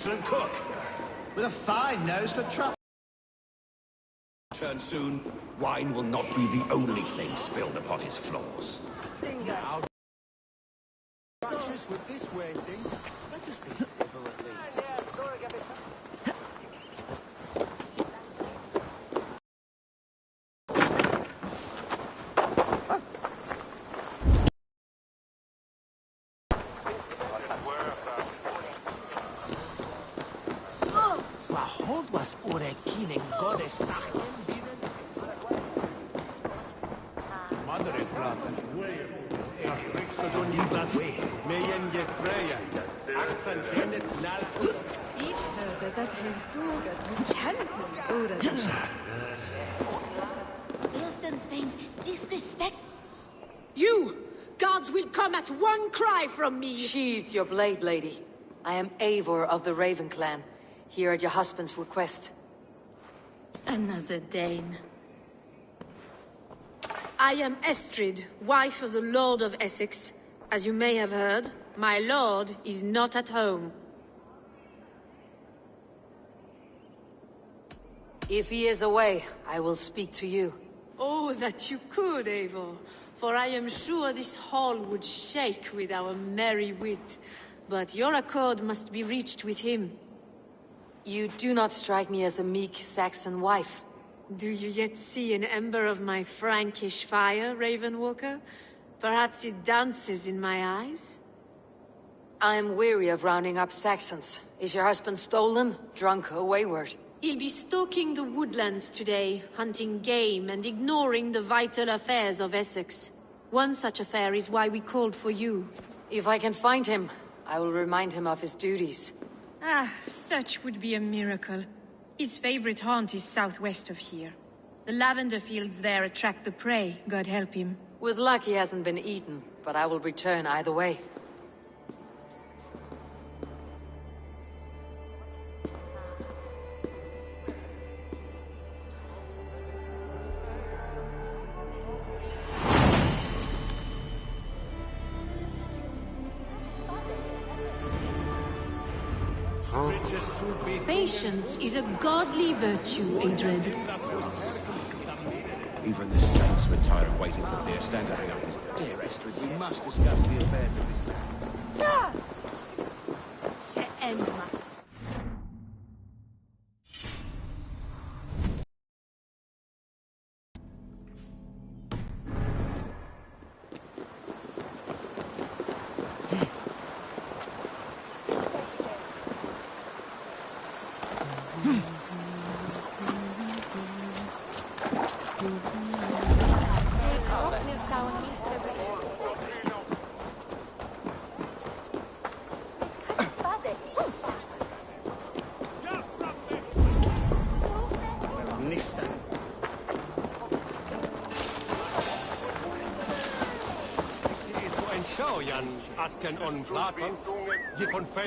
Excellent cook, with a fine nose for truffle. Turn soon, wine will not be the only thing spilled upon his floors. Now, with this waiting, let us be civil at least. Was killing goddess Mother disrespect. You! Gods will come at one cry from me! Sheathe your blade, lady. I am Eivor of the Raven clan. Here at your husband's request. Another Dane. I am Estrid, wife of the Lord of Essex. As you may have heard, my lord is not at home. If he is away, I will speak to you. Oh, that you could, Eivor. For I am sure this hall would shake with our merry wit. But your accord must be reached with him. You do not strike me as a meek Saxon wife. Do you yet see an ember of my Frankish fire, Ravenwalker? Perhaps it dances in my eyes? I am weary of rounding up Saxons. Is your husband stolen, drunk, or wayward? He'll be stalking the woodlands today, hunting game and ignoring the vital affairs of Essex. One such affair is why we called for you. If I can find him, I will remind him of his duties. Ah, such would be a miracle. His favorite haunt is southwest of here. The lavender fields there attract the prey, God help him. With luck he hasn't been eaten, but I will return either way. Patience is a godly virtue, Adred. Even the saints were tired of waiting for their stand to hang up. Dear Estrid, we must discuss the affairs of this man.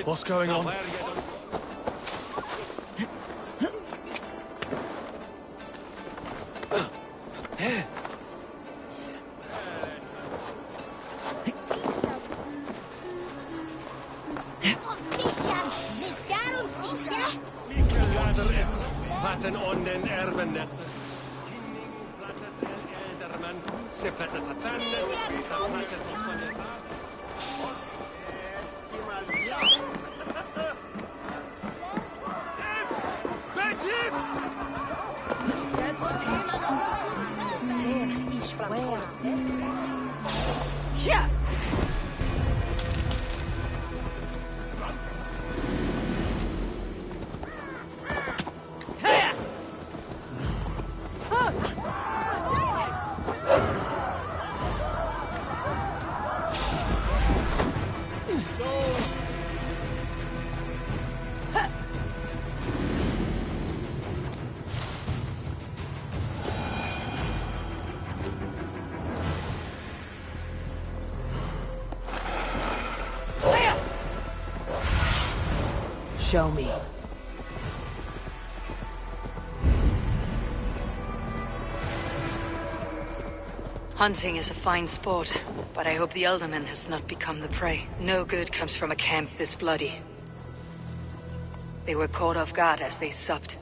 What's going on? Show me. Hunting is a fine sport, but I hope the Elderman has not become the prey. No good comes from a camp this bloody. They were caught off guard as they supped.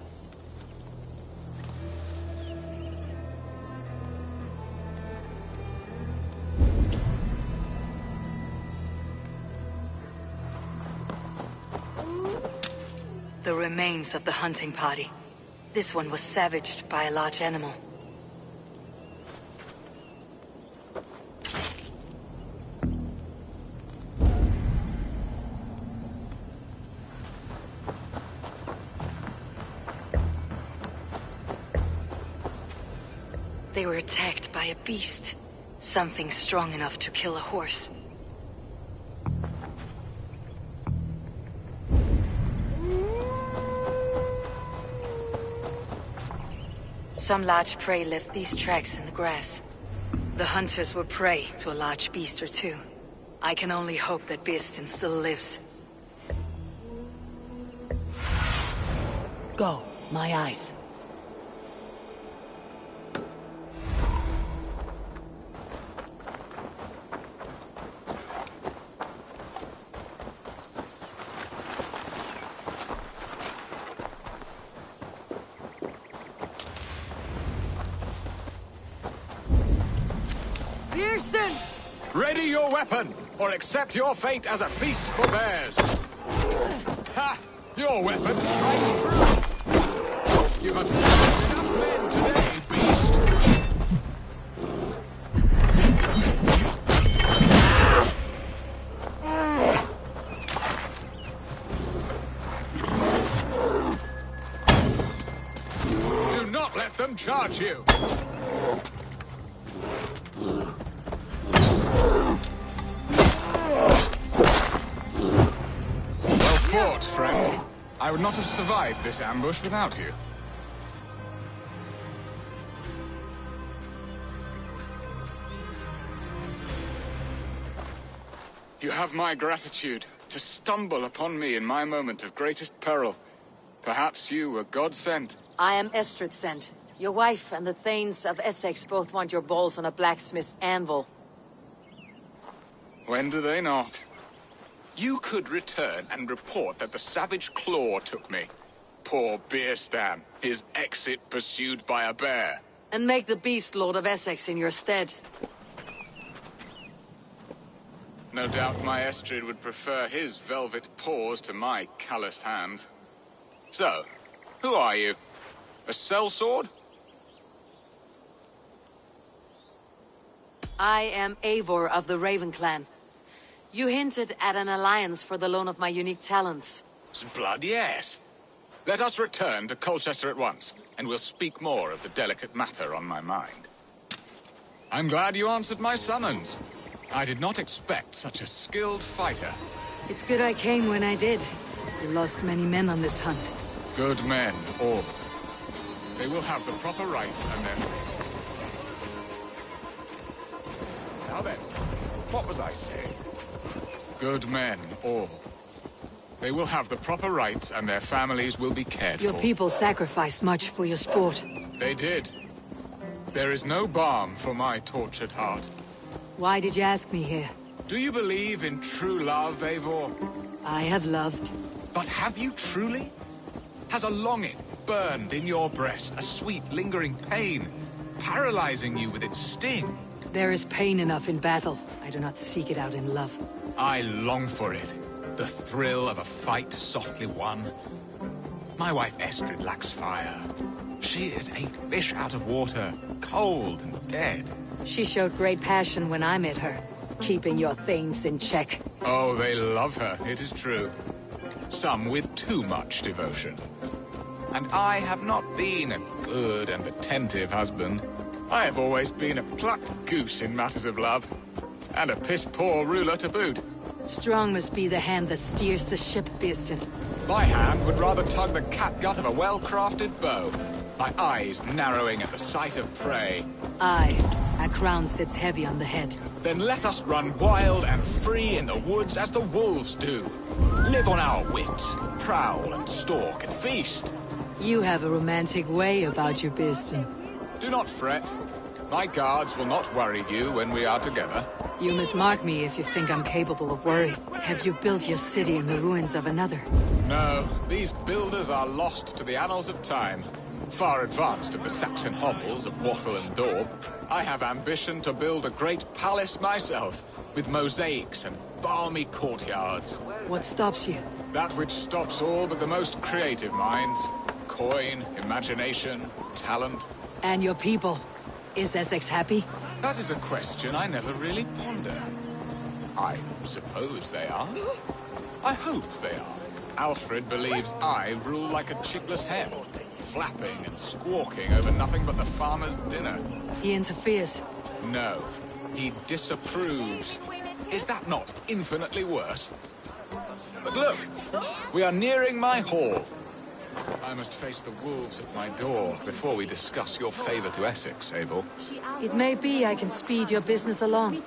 The remains of the hunting party. This one was savaged by a large animal. They were attacked by a beast. Something strong enough to kill a horse. Some large prey left these tracks in the grass. The hunters were prey to a large beast or two. I can only hope that Birsten still lives. Go, my eyes. Birsten! Ready your weapon, or accept your fate as a feast for bears. Ha! Your weapon strikes true. You have slain enough men today, beast. Do not let them charge you. Friend, I would not have survived this ambush without you. You have my gratitude to stumble upon me in my moment of greatest peril. Perhaps you were God sent. I am Estrid sent. Your wife and the Thanes of Essex both want your balls on a blacksmith's anvil. When do they not? You could return and report that the savage Claw took me. Poor Birsten, his exit pursued by a bear. And make the beast Lord of Essex in your stead. No doubt my Estrid would prefer his velvet paws to my calloused hands. So, who are you? A sellsword? I am Eivor of the Raven Clan. You hinted at an alliance for the loan of my unique talents. Blood, yes. Let us return to Colchester at once, and we'll speak more of the delicate matter on my mind. I'm glad you answered my summons. I did not expect such a skilled fighter. It's good I came when I did. You lost many men on this hunt. Good men, all. They will have the proper rights and their... Now then, what was I saying? Good men, all. They will have the proper rights and their families will be cared for. Your people sacrificed much for your sport. They did. There is no balm for my tortured heart. Why did you ask me here? Do you believe in true love, Eivor? I have loved. But have you truly? Has a longing burned in your breast, a sweet, lingering pain, paralyzing you with its sting? There is pain enough in battle. I do not seek it out in love. I long for it. The thrill of a fight softly won. My wife Estrid lacks fire. She is a fish out of water, cold and dead. She showed great passion when I met her, keeping your things in check. Oh, they love her, it is true. Some with too much devotion. And I have not been a good and attentive husband. I have always been a plucked goose in matters of love. And a piss-poor ruler to boot. Strong must be the hand that steers the ship, Birsten. My hand would rather tug the catgut of a well-crafted bow. My eyes narrowing at the sight of prey. Aye, a crown sits heavy on the head. Then let us run wild and free in the woods as the wolves do. Live on our wits, prowl and stalk and feast. You have a romantic way about you, Birsten. Do not fret. My guards will not worry you when we are together. You must mark me if you think I'm capable of worry. Have you built your city in the ruins of another? No, these builders are lost to the annals of time. Far advanced of the Saxon hovels of Wattle and Daub, I have ambition to build a great palace myself, with mosaics and balmy courtyards. What stops you? That which stops all but the most creative minds. Coin, imagination, talent. And your people? Is Essex happy? That is a question I never really ponder. I suppose they are. I hope they are. Alfred believes I rule like a chickless hen, flapping and squawking over nothing but the farmer's dinner. He interferes. No, he disapproves. Is that not infinitely worse? But look, we are nearing my hall. I must face the wolves at my door before we discuss your favor to Essex, Abel. It may be I can speed your business along.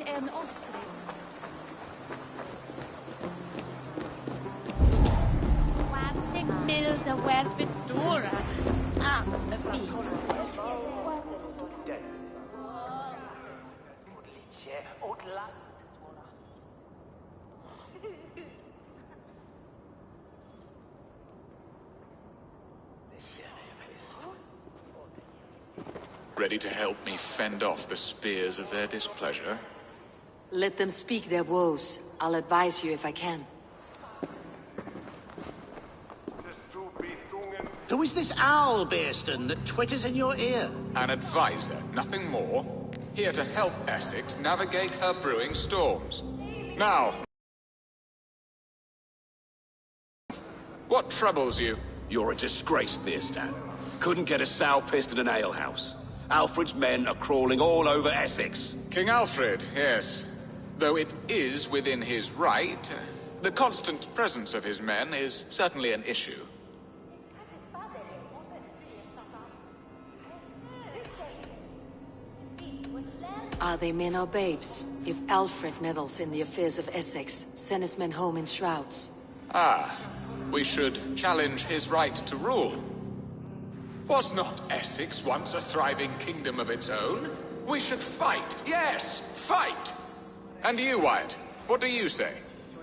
Ready to help me fend off the spears of their displeasure? Let them speak their woes. I'll advise you if I can. Who is this owl, Bearston, that twitters in your ear? An advisor, nothing more. Here to help Essex navigate her brewing storms. Now, what troubles you? You're a disgrace, Bearstan. Couldn't get a sow pissed in an alehouse. Alfred's men are crawling all over Essex. King Alfred, yes. Though it is within his right, the constant presence of his men is certainly an issue. Are they men or babes? If Alfred meddles in the affairs of Essex, send his men home in shrouds. Ah, we should challenge his right to rule. Was not Essex once a thriving kingdom of its own? We should fight, yes, fight! And you, Wyatt, what do you say?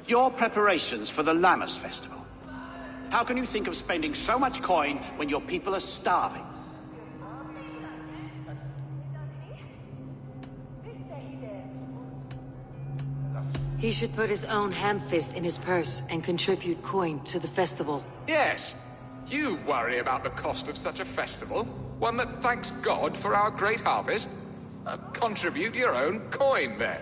Your preparations for the Lammas festival. How can you think of spending so much coin when your people are starving? He should put his own ham-fist in his purse and contribute coin to the festival. Yes, you worry about the cost of such a festival, one that thanks God for our great harvest. Contribute your own coin, then.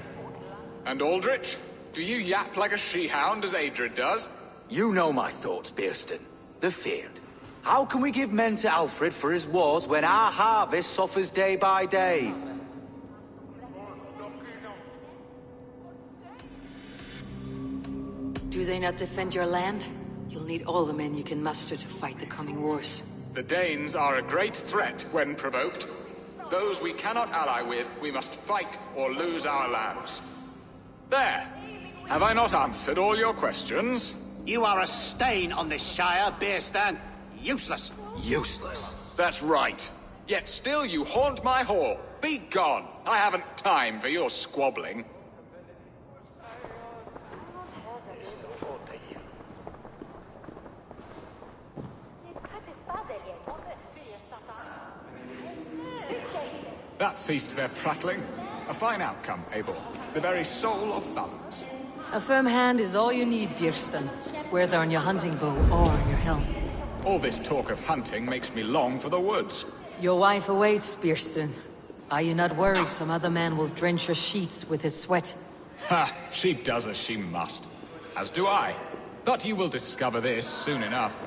And Aldrich, do you yap like a she-hound as Adred does? You know my thoughts, Bearston. The feared. How can we give men to Alfred for his wars when our harvest suffers day by day? Do they not defend your land? You'll need all the men you can muster to fight the coming wars. The Danes are a great threat when provoked. Those we cannot ally with, we must fight or lose our lands. There! Have I not answered all your questions? You are a stain on this shire, Bearstan. Useless. Useless. That's right. Yet still you haunt my hall. Be gone! I haven't time for your squabbling. That ceased their prattling. A fine outcome, Abel. The very soul of balance. A firm hand is all you need, Bjerstan. Whether on your hunting bow or on your helm. All this talk of hunting makes me long for the woods. Your wife awaits, Bjerstan. Are you not worried some other man will drench your sheets with his sweat? Ha! She does as she must. As do I. But you will discover this soon enough.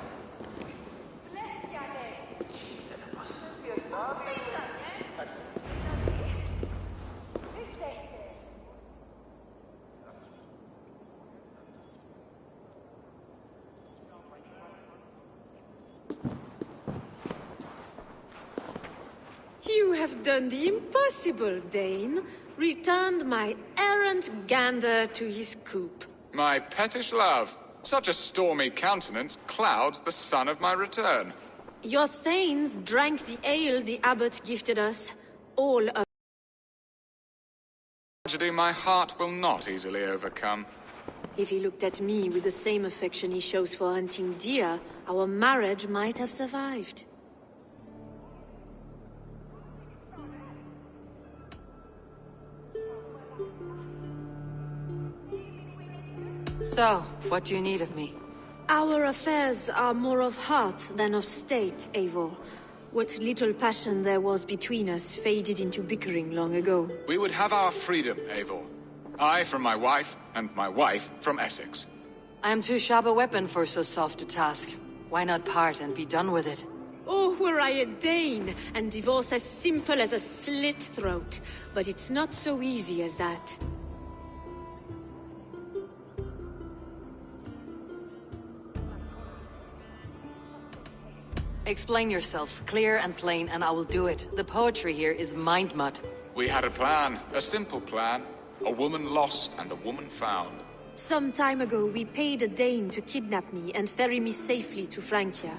You have done the impossible, Dane. Returned my errant gander to his coop. My pettish love. Such a stormy countenance clouds the sun of my return. Your thanes drank the ale the abbot gifted us. All of Tragedy my heart will not easily overcome. If he looked at me with the same affection he shows for hunting deer, our marriage might have survived. So, what do you need of me? Our affairs are more of heart than of state, Eivor. What little passion there was between us faded into bickering long ago. We would have our freedom, Eivor. I from my wife, and my wife from Essex. I am too sharp a weapon for so soft a task. Why not part and be done with it? Oh, were I a Dane, and divorce as simple as a slit throat. But it's not so easy as that. Explain yourselves, clear and plain, and I will do it. The poetry here is mind mud. We had a plan, a simple plan. A woman lost and a woman found. Some time ago, we paid a Dane to kidnap me and ferry me safely to Francia.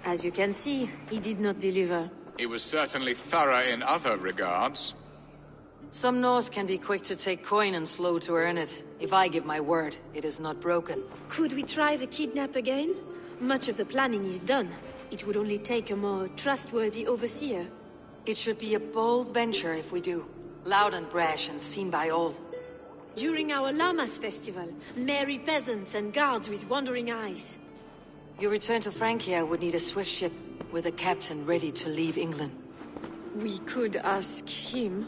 As you can see, he did not deliver. He was certainly thorough in other regards. Some Norse can be quick to take coin and slow to earn it. If I give my word, it is not broken. Could we try the kidnap again? Much of the planning is done. It would only take a more trustworthy overseer. It should be a bold venture if we do. Loud and brash and seen by all. During our Llamas festival, merry peasants and guards with wandering eyes. Your return to Francia would need a swift ship, with a captain ready to leave England. We could ask him.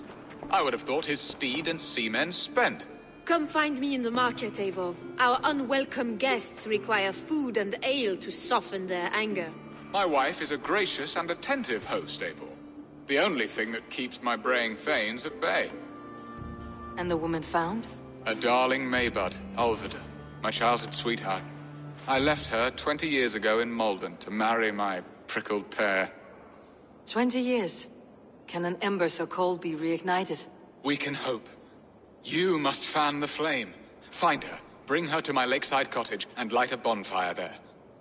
I would have thought his steed and seamen spent. Come find me in the market, Eivor. Our unwelcome guests require food and ale to soften their anger. My wife is a gracious and attentive host, Eivor. The only thing that keeps my braying thanes at bay. And the woman found? A darling Maybud, Alvida, my childhood sweetheart. I left her 20 years ago in Malden to marry my prickled pear. 20 years? Can an ember so cold be reignited? We can hope. You must fan the flame. Find her, bring her to my lakeside cottage, and light a bonfire there.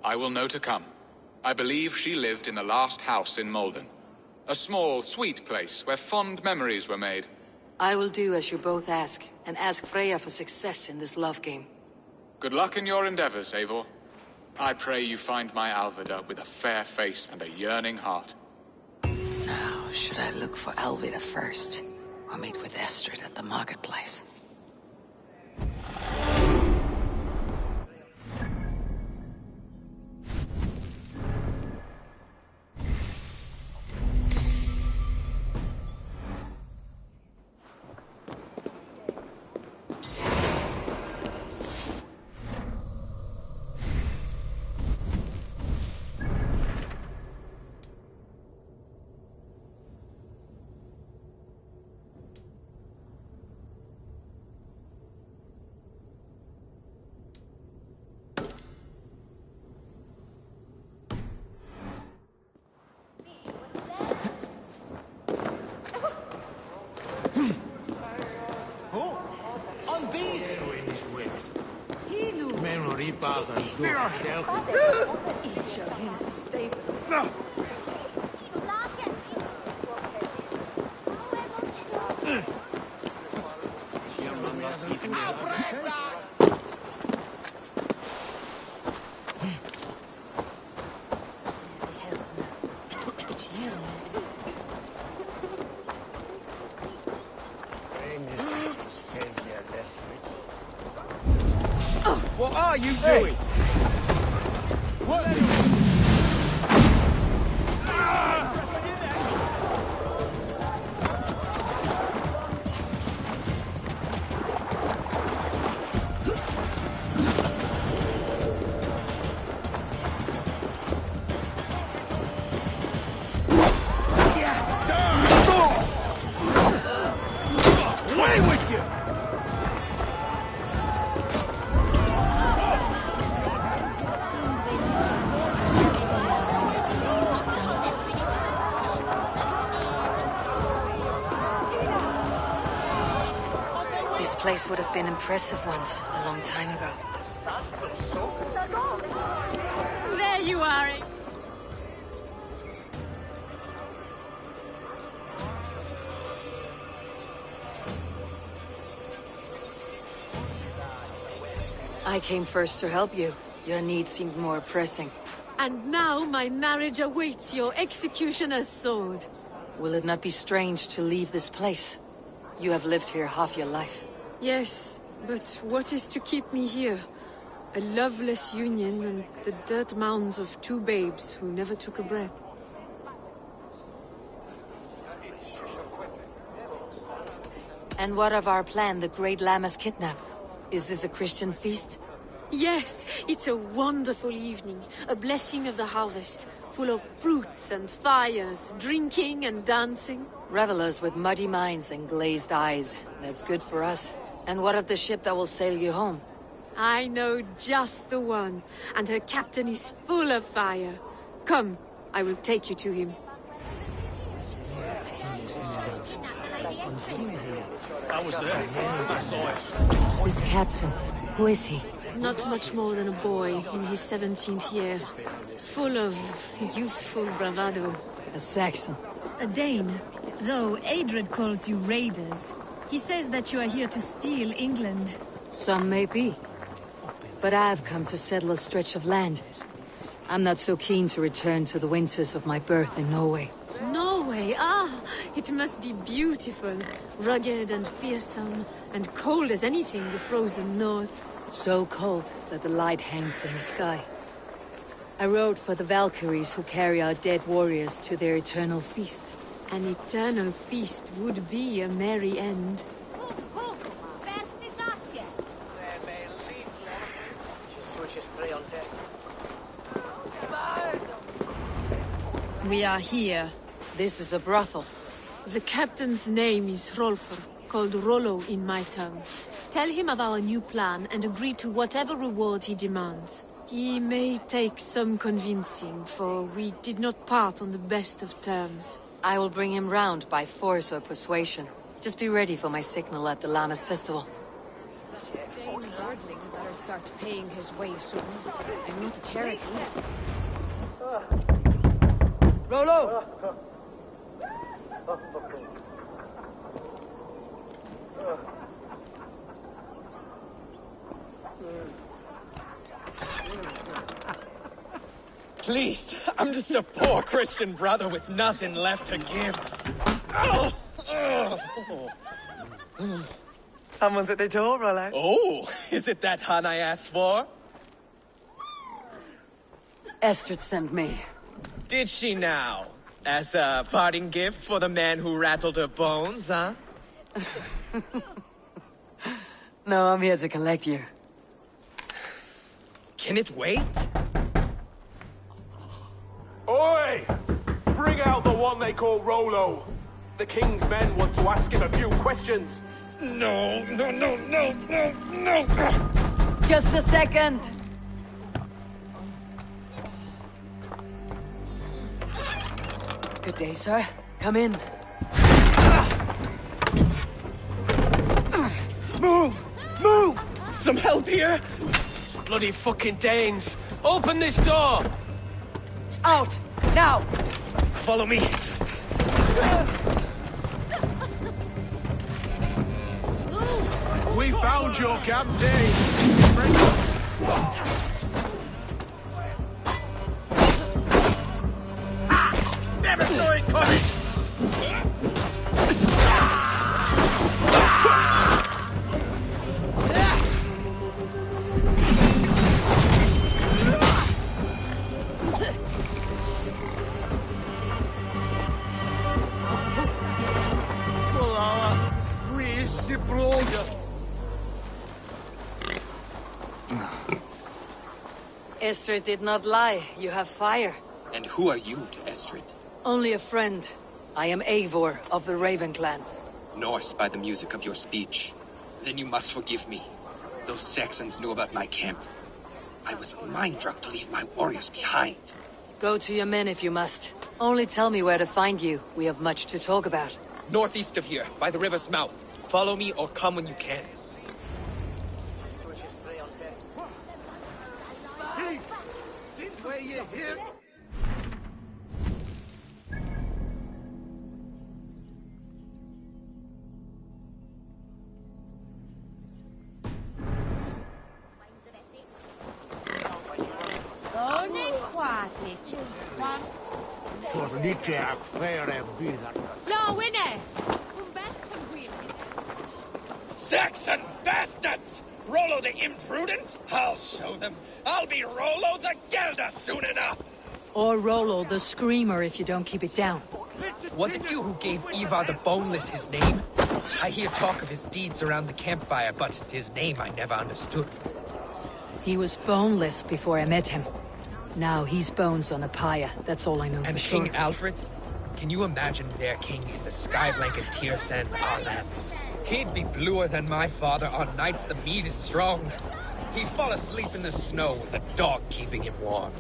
I will know to come. I believe she lived in the last house in Malden. A small, sweet place where fond memories were made. I will do as you both ask, and ask Freya for success in this love game. Good luck in your endeavors, Eivor. I pray you find my Alvida with a fair face and a yearning heart. Now, should I look for Alvida first, or meet with Estrid at the marketplace? What are you doing? What? Away with you! This place would have been impressive once, a long time ago. There you are. I came first to help you. Your need seemed more pressing. And now my marriage awaits your executioner's sword. Will it not be strange to leave this place? You have lived here half your life. Yes, but what is to keep me here? A loveless union and the dirt mounds of two babes who never took a breath. And what of our plan, the Great Lammas kidnap? Is this a Christian feast? Yes, it's a wonderful evening, a blessing of the harvest, full of fruits and fires, drinking and dancing. Revelers with muddy minds and glazed eyes. That's good for us. And what of the ship that will sail you home? I know just the one, and her captain is full of fire. Come, I will take you to him. I was there. I saw it. This captain, who is he? Not much more than a boy in his 17th year, full of youthful bravado. A Saxon. A Dane, though Adred calls you raiders. He says that you are here to steal England. Some may be. But I've come to settle a stretch of land. I'm not so keen to return to the winters of my birth in Norway. Norway, ah, it must be beautiful. Rugged and fearsome, and cold as anything the frozen north. So cold that the light hangs in the sky. I rode for the Valkyries who carry our dead warriors to their eternal feast. An eternal feast would be a merry end. We are here. This is a brothel. The captain's name is Hrolfr, called Rollo in my tongue. Tell him of our new plan and agree to whatever reward he demands. He may take some convincing, for we did not part on the best of terms. I will bring him round by force or persuasion. Just be ready for my signal at the Lammas festival. Dane Birdling better start paying his way soon. I'm not a charity. Rollo! Please, I'm just a poor Christian brother with nothing left to give. Oh! Someone's at the door, Rollo. Oh, is it that hun I asked for? Estrid sent me. Did she now? As a parting gift for the man who rattled her bones, huh? No, I'm here to collect you. Can it wait? Oi! Bring out the one they call Rollo. The king's men want to ask him a few questions. No. Just a second! Good day, sir. Come in. Move! Some help here? Bloody fucking Danes! Open this door! Out! Now! Follow me. We found your camp, Dane! Never saw it coming! Estrid did not lie. You have fire. And who are you to Estrid? Only a friend. I am Eivor of the Raven clan. Norse by the music of your speech. Then you must forgive me. Those Saxons knew about my camp. I was mind-drugged to leave my warriors behind. Go to your men if you must. Only tell me where to find you. We have much to talk about. Northeast of here, by the river's mouth. Follow me or come when you can. fornice a fere vida. No, winner! Saxon bastards! Rollo the imprudent? I'll show them. I'll be Rollo the Gelder soon enough! Or Rollo the Screamer if you don't keep it down. Was it you who gave Ivar the Boneless his name? I hear talk of his deeds around the campfire, but his name I never understood. He was boneless before I met him. Now he's bones on a pyre. That's all I know And for sure. King Alfred? Can you imagine their king in the sky-blanket tear sands our lands? He'd be bluer than my father on nights the mead is strong. He'd fall asleep in the snow with a dog keeping him warm.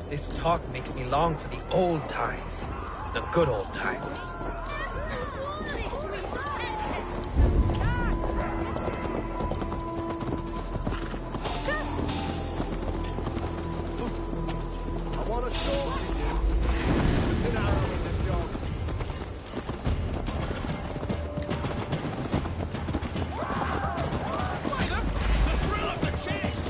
This talk makes me long for the old times. The good old times. I want to talk to you. It's an arrow in the dog. The thrill of the chase!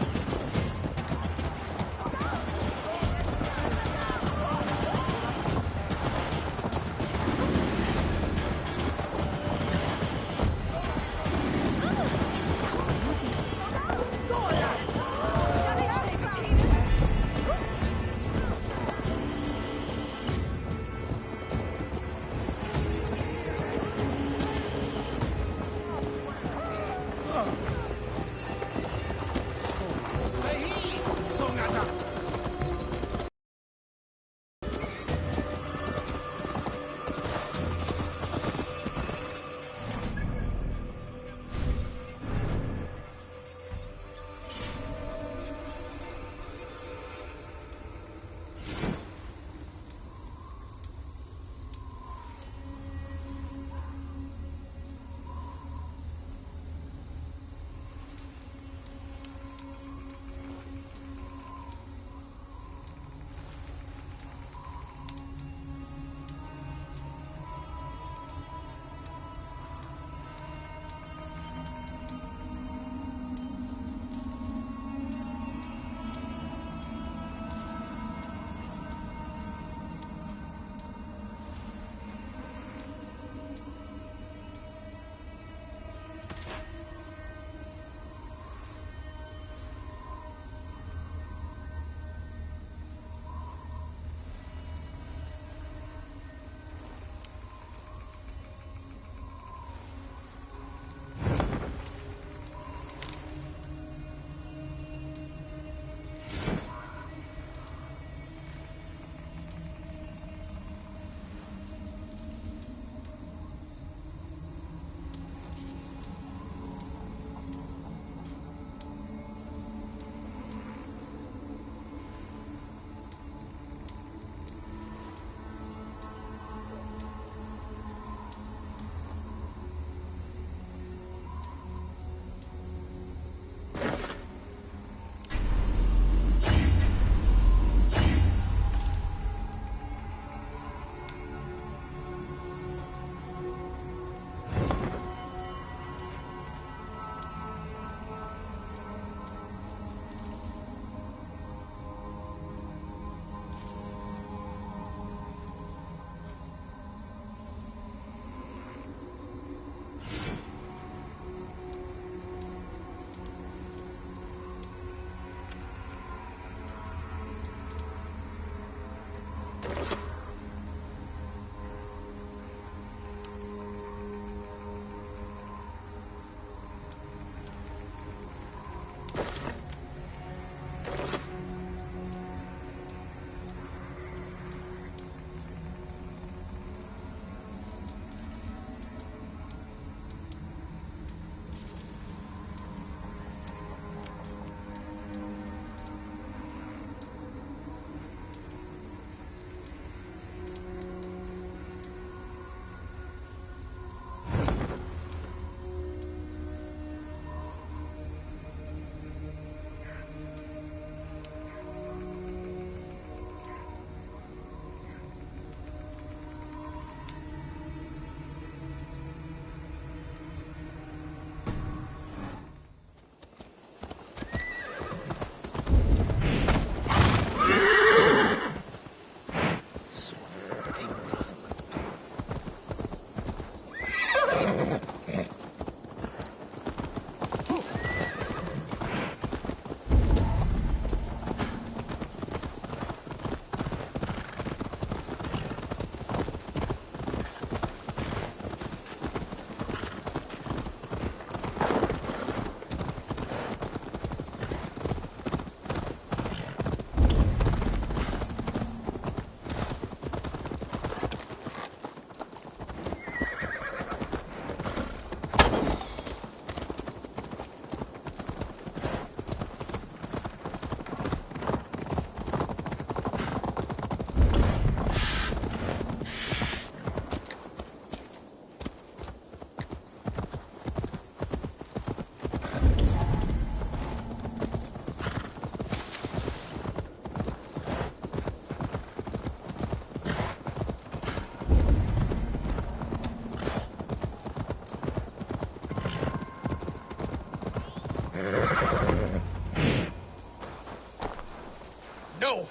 No!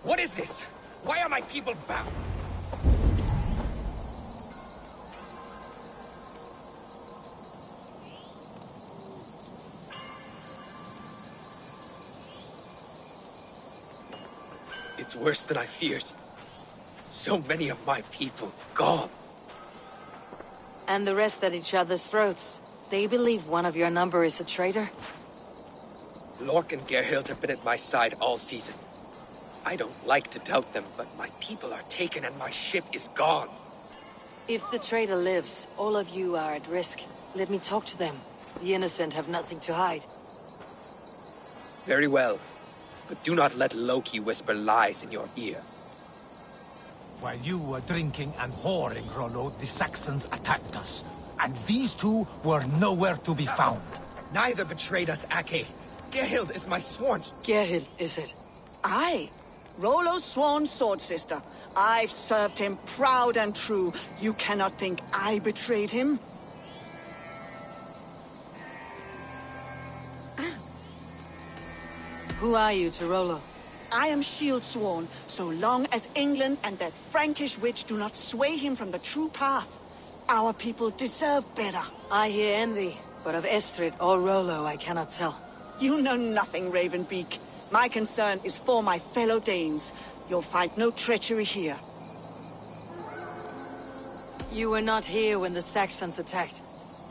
What is this? Why are my people bound? It's worse than I feared. So many of my people gone. And the rest at each other's throats. They believe one of your number is a traitor? Lork and Gerhild have been at my side all season. I don't like to doubt them, but my people are taken and my ship is gone. If the traitor lives, all of you are at risk. Let me talk to them. The innocent have nothing to hide. Very well. But do not let Loki whisper lies in your ear. While you were drinking and whoring, Rollo, the Saxons attacked us. And these two were nowhere to be found. Neither betrayed us, Ake. Gerhild is my sworn... Gerhild, is it? Aye. Rollo's sworn sword sister. I've served him proud and true. You cannot think I betrayed him? Who are you to Rollo? I am shield sworn, so long as England and that Frankish witch do not sway him from the true path. Our people deserve better. I hear envy, but of Estrid or Rollo I cannot tell. You know nothing, Ravenbeak. My concern is for my fellow Danes. You'll find no treachery here. You were not here when the Saxons attacked.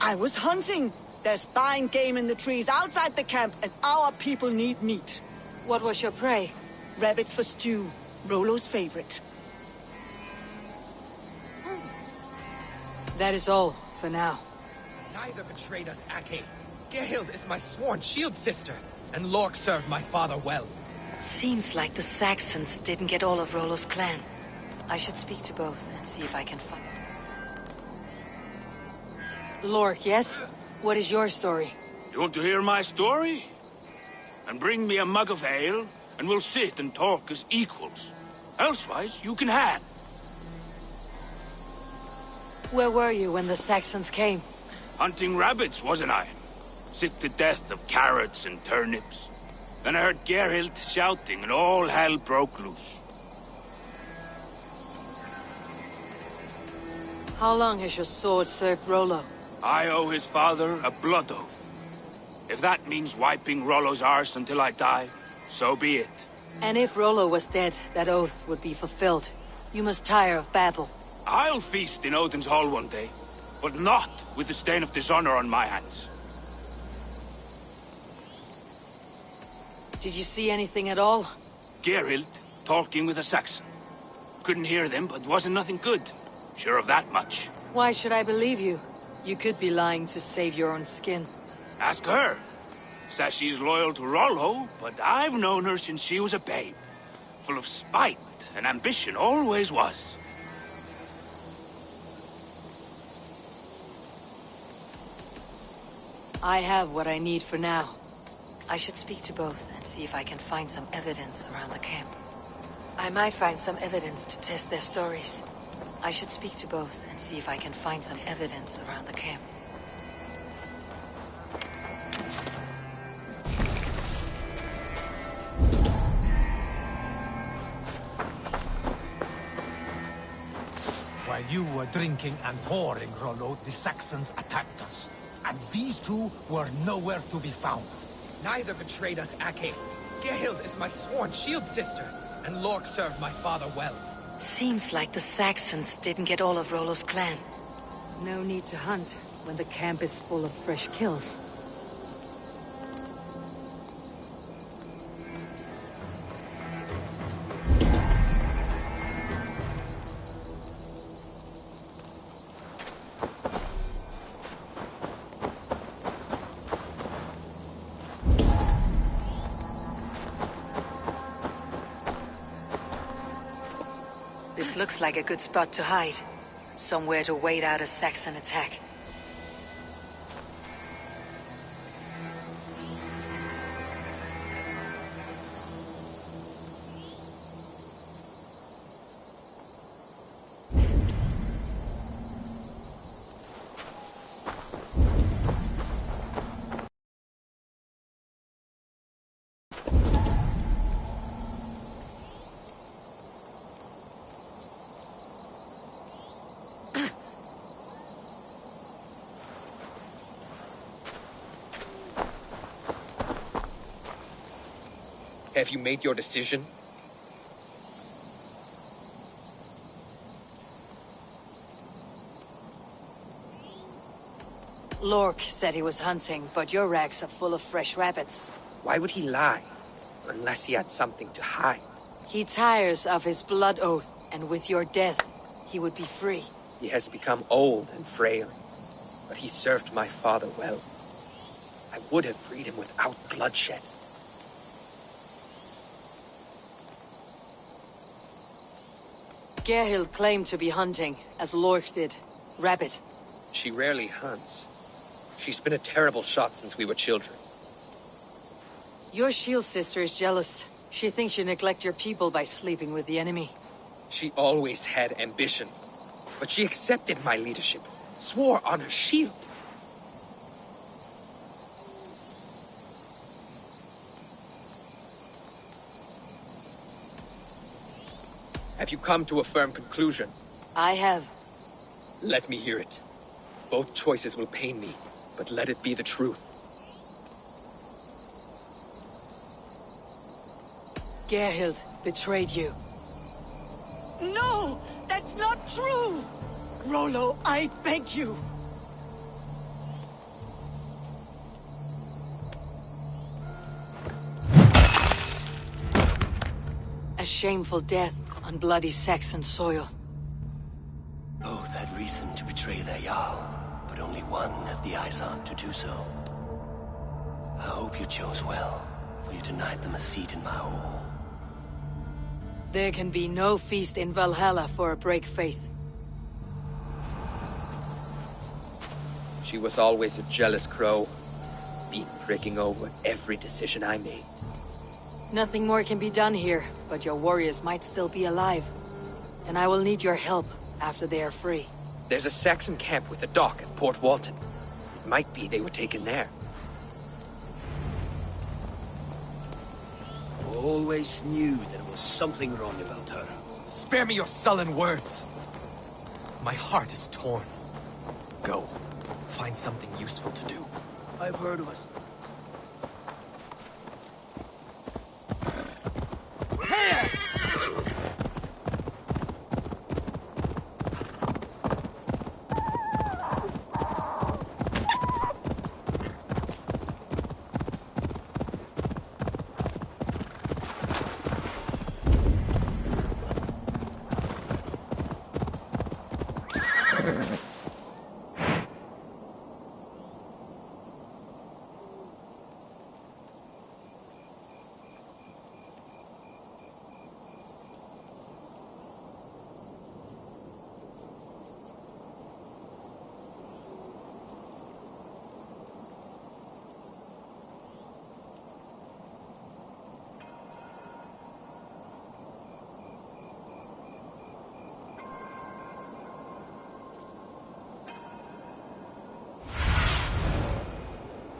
I was hunting. There's fine game in the trees outside the camp, and our people need meat. What was your prey? Rabbits for stew. Rollo's favorite. That is all, for now. Neither betrayed us, Ake. Gerhild is my sworn shield sister, and Lork served my father well. Seems like the Saxons didn't get all of Rollo's clan. I should speak to both and see if I can find... Lork, yes? What is your story? You want to hear my story? And bring me a mug of ale, and we'll sit and talk as equals. Elsewise, you can hang. Where were you when the Saxons came? Hunting rabbits, wasn't I? Sick to death of carrots and turnips. Then I heard Gerhild shouting, and all hell broke loose. How long has your sword served Rollo? I owe his father a blood oath. If that means wiping Rollo's arse until I die, so be it. And if Rollo was dead, that oath would be fulfilled. You must tire of battle. I'll feast in Odin's hall one day, but not with the stain of dishonor on my hands. Did you see anything at all? Gerhild talking with a Saxon. Couldn't hear them, but wasn't nothing good. Sure of that much. Why should I believe you? You could be lying to save your own skin. Ask her. Says she's loyal to Rollo, but I've known her since she was a babe. Full of spite and ambition, always was. I have what I need for now. I should speak to both and see if I can find some evidence around the camp. I might find some evidence to test their stories. I should speak to both and see if I can find some evidence around the camp. While you were drinking and whoring, Rollo, the Saxons attacked us. And these two were nowhere to be found. Neither betrayed us, Ake. Gerhild is my sworn shield sister, and Lork served my father well. Seems like the Saxons didn't get all of Rollo's clan. No need to hunt when the camp is full of fresh kills. This looks like a good spot to hide. Somewhere to wait out a Saxon attack. Have you made your decision? Lork said he was hunting, but your racks are full of fresh rabbits. Why would he lie? Unless he had something to hide. He tires of his blood oath, and with your death, he would be free. He has become old and frail, but he served my father well. I would have freed him without bloodshed. Gerhild claimed to be hunting, as Lork did. Rabbit. She rarely hunts. She's been a terrible shot since we were children. Your shield sister is jealous. She thinks you neglect your people by sleeping with the enemy. She always had ambition, but she accepted my leadership, swore on her shield. Have you come to a firm conclusion? I have. Let me hear it. Both choices will pain me, but let it be the truth. Gerhild betrayed you. No! That's not true! Rollo, I beg you! A shameful death on bloody Saxon soil. Both had reason to betray their Jarl, but only one had the eyesight to do so. I hope you chose well, for you denied them a seat in my hall. There can be no feast in Valhalla for a break faith. She was always a jealous crow, breaking over every decision I made. Nothing more can be done here, but your warriors might still be alive. And I will need your help after they are free. There's a Saxon camp with a dock at Port Walton. It might be they were taken there. Always knew there was something wrong about her. Spare me your sullen words. My heart is torn. Go. Find something useful to do. I've heard of it.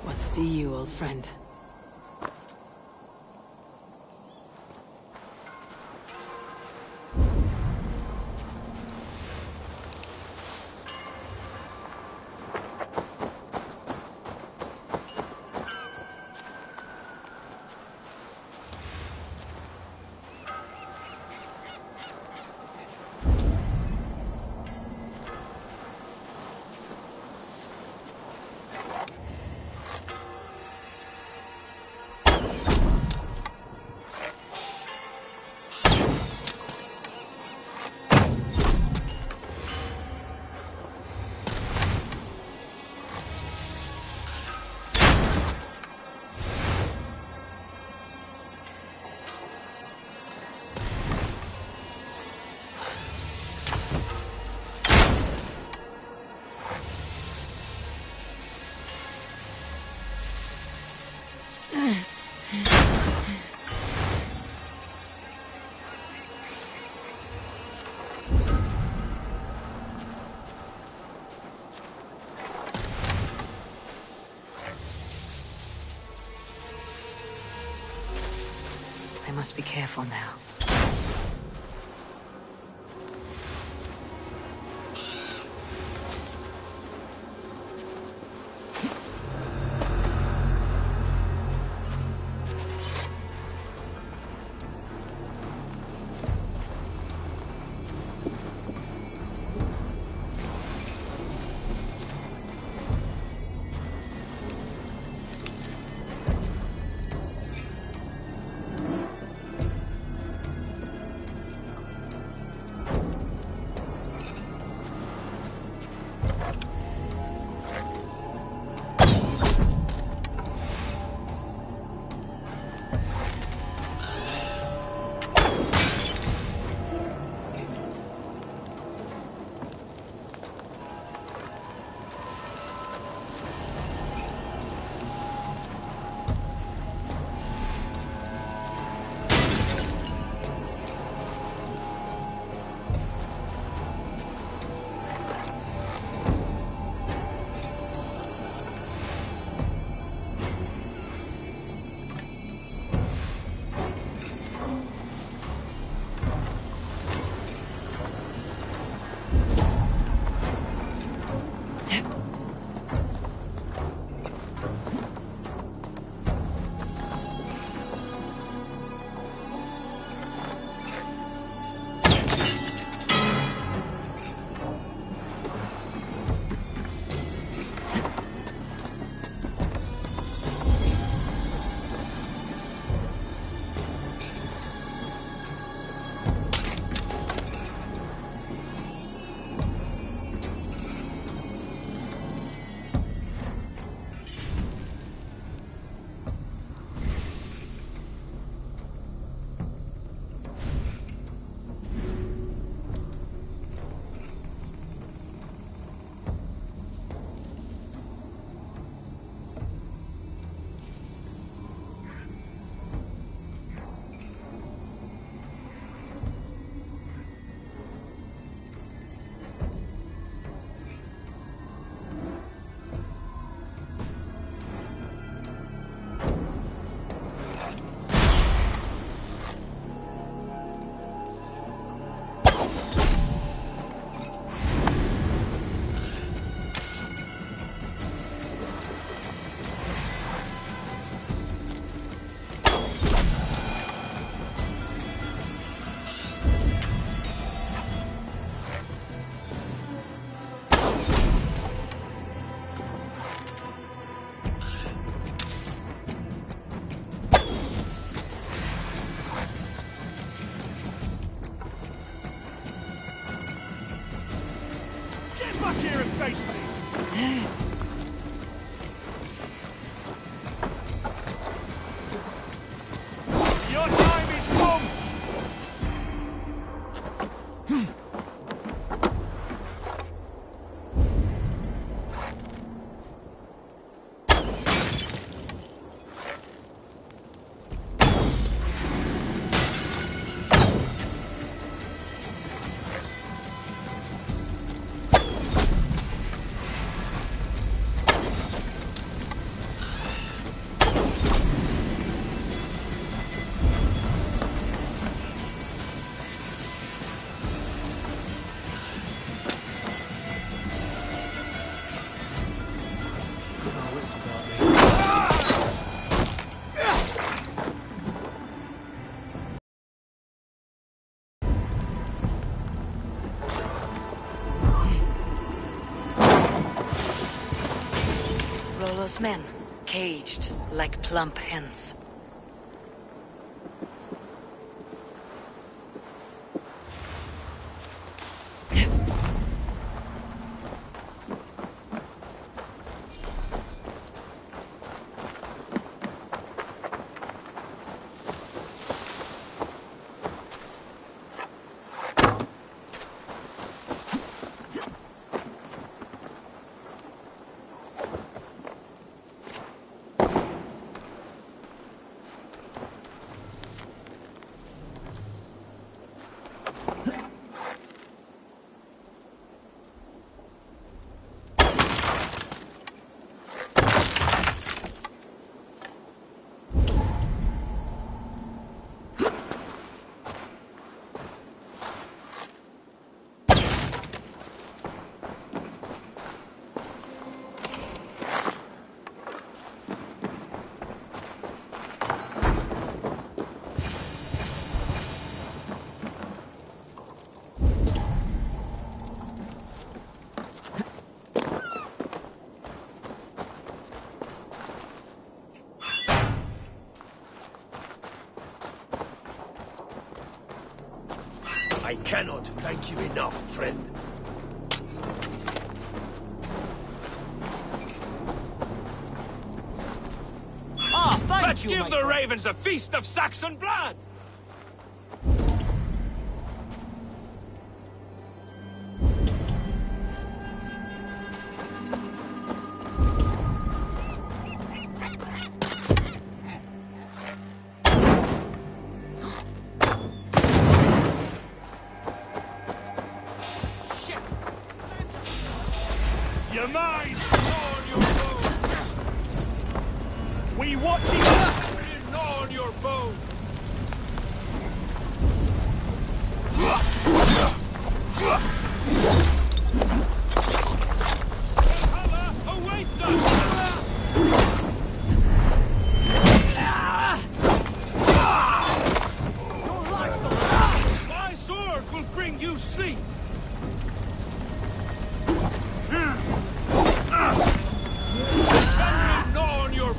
What see you, old friend? I must be careful now. back here and face me! Your time is come! Rollo's men, caged like plump hens. I cannot thank you enough, friend. Let's give the ravens a feast of Saxon blood! Your mind on your bones! We watch it on your bones! Valhalla awaits us! My sword will bring you sleep! On your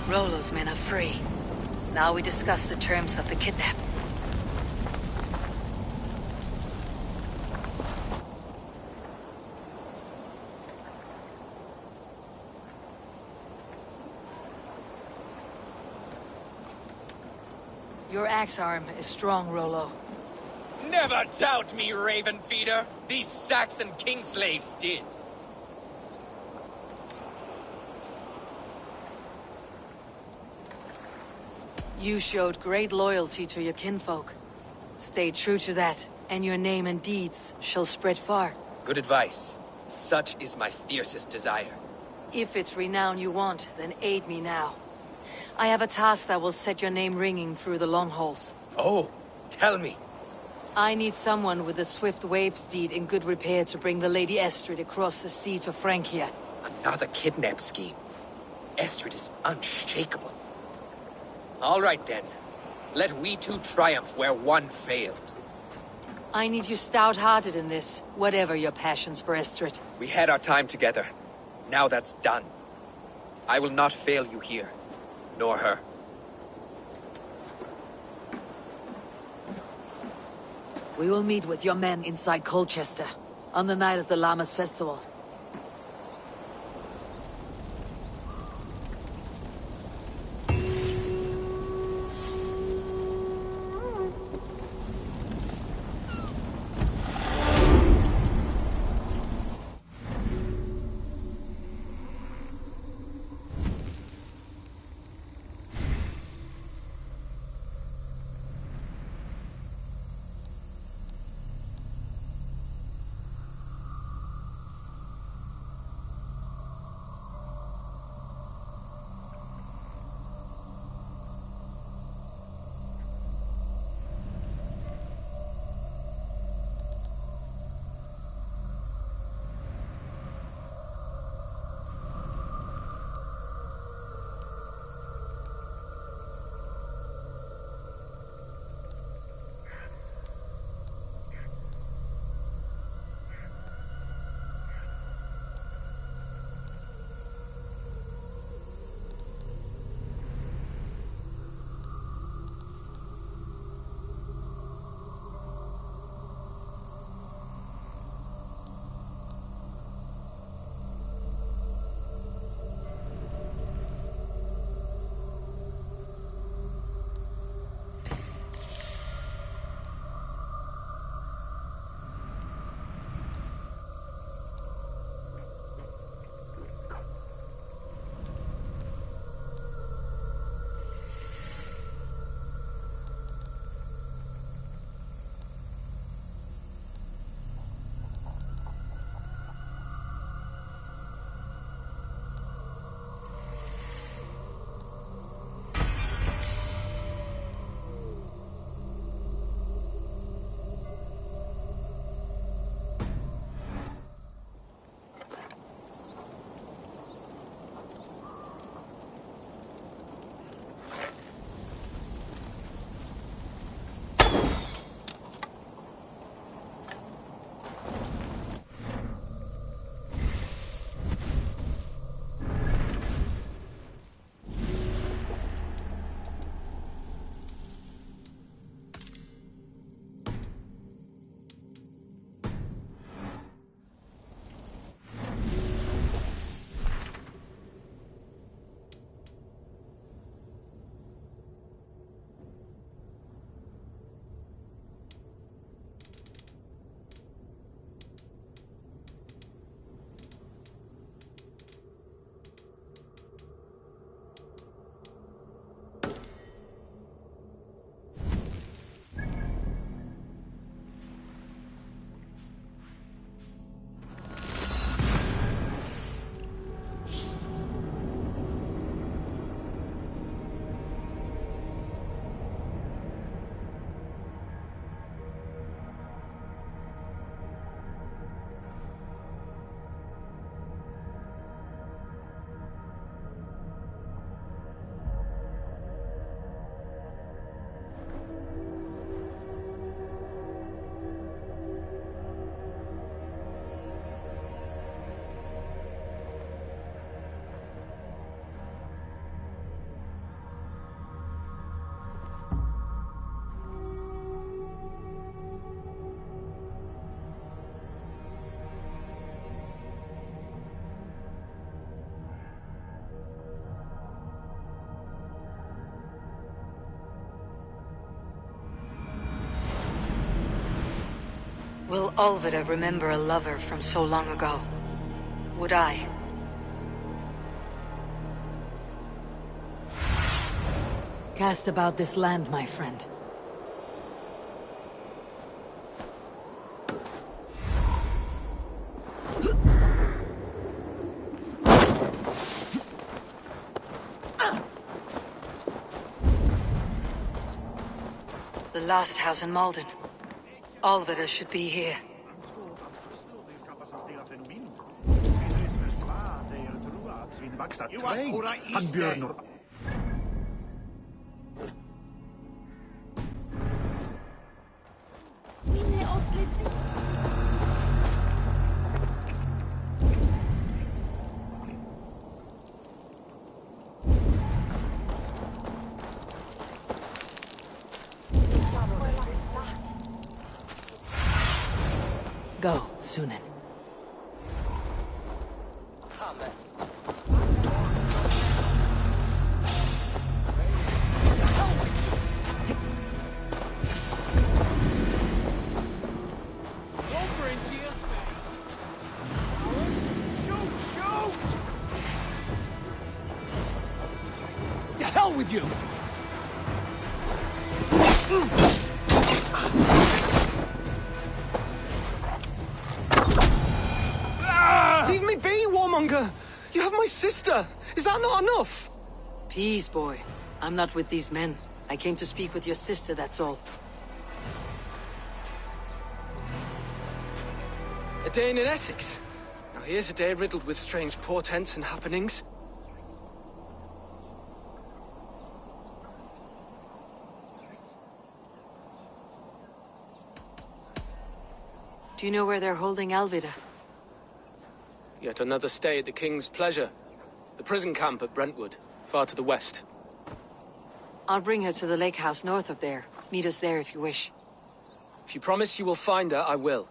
Rollo's men are free. Now we discuss the terms of the kidnap. Your axe arm is strong, Rollo. Never doubt me, Raven Feeder. These Saxon king slaves did. You showed great loyalty to your kinfolk. Stay true to that, and your name and deeds shall spread far. Good advice. Such is my fiercest desire. If it's renown you want, then aid me now. I have a task that will set your name ringing through the long halls. Oh, tell me. I need someone with a swift wave steed in good repair to bring the Lady Estrid across the sea to Francia. Another kidnap scheme. Estrid is unshakable. All right then. Let we two triumph where one failed. I need you stout-hearted in this, whatever your passions for Estrid. We had our time together. Now that's done. I will not fail you here, nor her. We will meet with your men inside Colchester, on the night of the Llamas Festival. Will Olvida remember a lover from so long ago? Would I? Cast about this land, my friend. The last house in Malden. All of it should be here. Go, Sunan. To hell with you! Leave me be, warmonger! You have my sister! Is that not enough? Peace, boy. I'm not with these men. I came to speak with your sister, that's all. A day in Essex. Now here's a day riddled with strange portents and happenings. Do you know where they're holding Alvida? Yet another stay at the King's pleasure. The prison camp at Brentwood, far to the west. I'll bring her to the lake house north of there. Meet us there if you wish. If you promise you will find her, I will.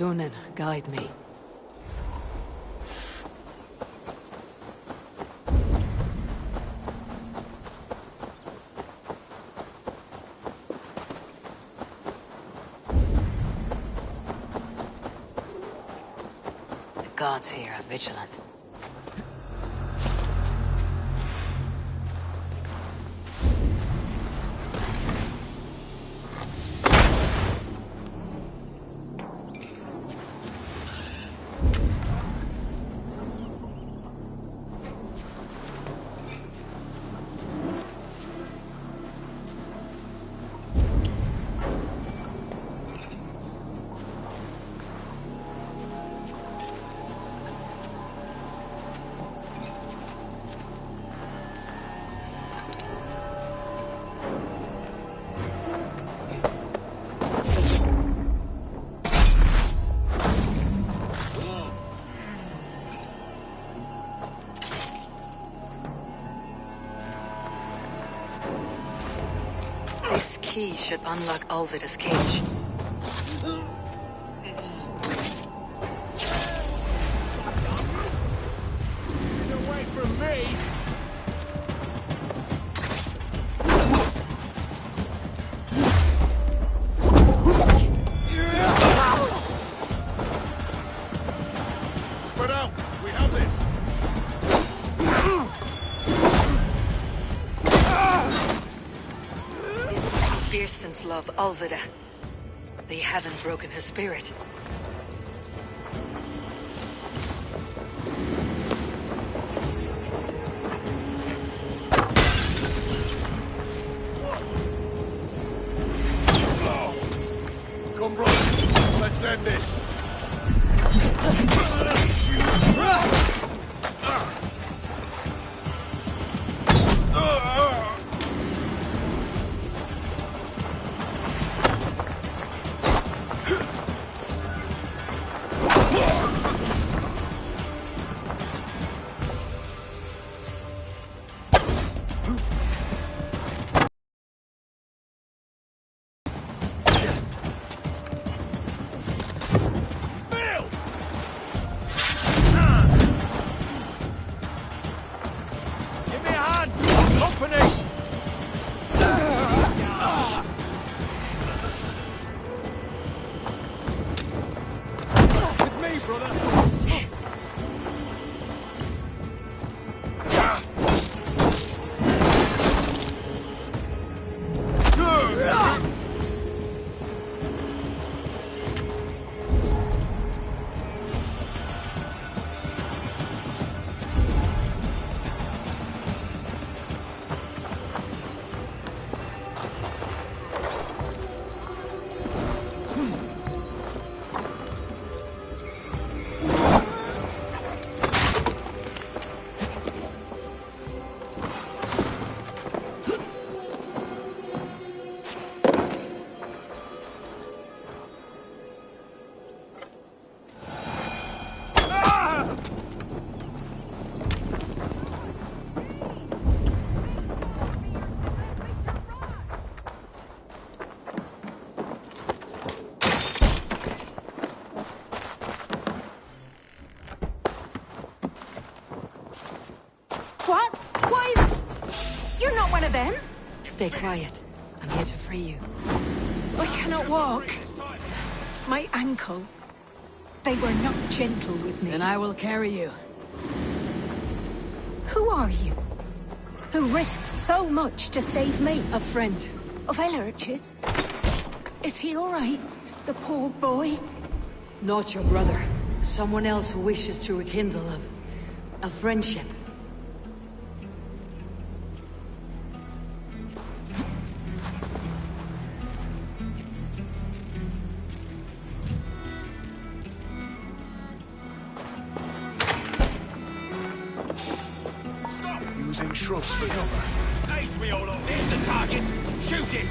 Sunan, guide me. The gods here are vigilant. This key should unlock Alvida's cage. Get away from me! Spread out! We have this! Beerston's love Alvida. They haven't broken her spirit. Come, brother. Let's end this. What? Why? You're not one of them? Stay quiet. I'm here to free you. I cannot walk. My ankle. They were not gentle with me. Then I will carry you. Who are you? Who risked so much to save me? A friend. Of Ellerch's? Is he all right? The poor boy? Not your brother. Someone else who wishes to rekindle a friendship. Using shrubs for cover. Aid me, all on. There's the target. Shoot it!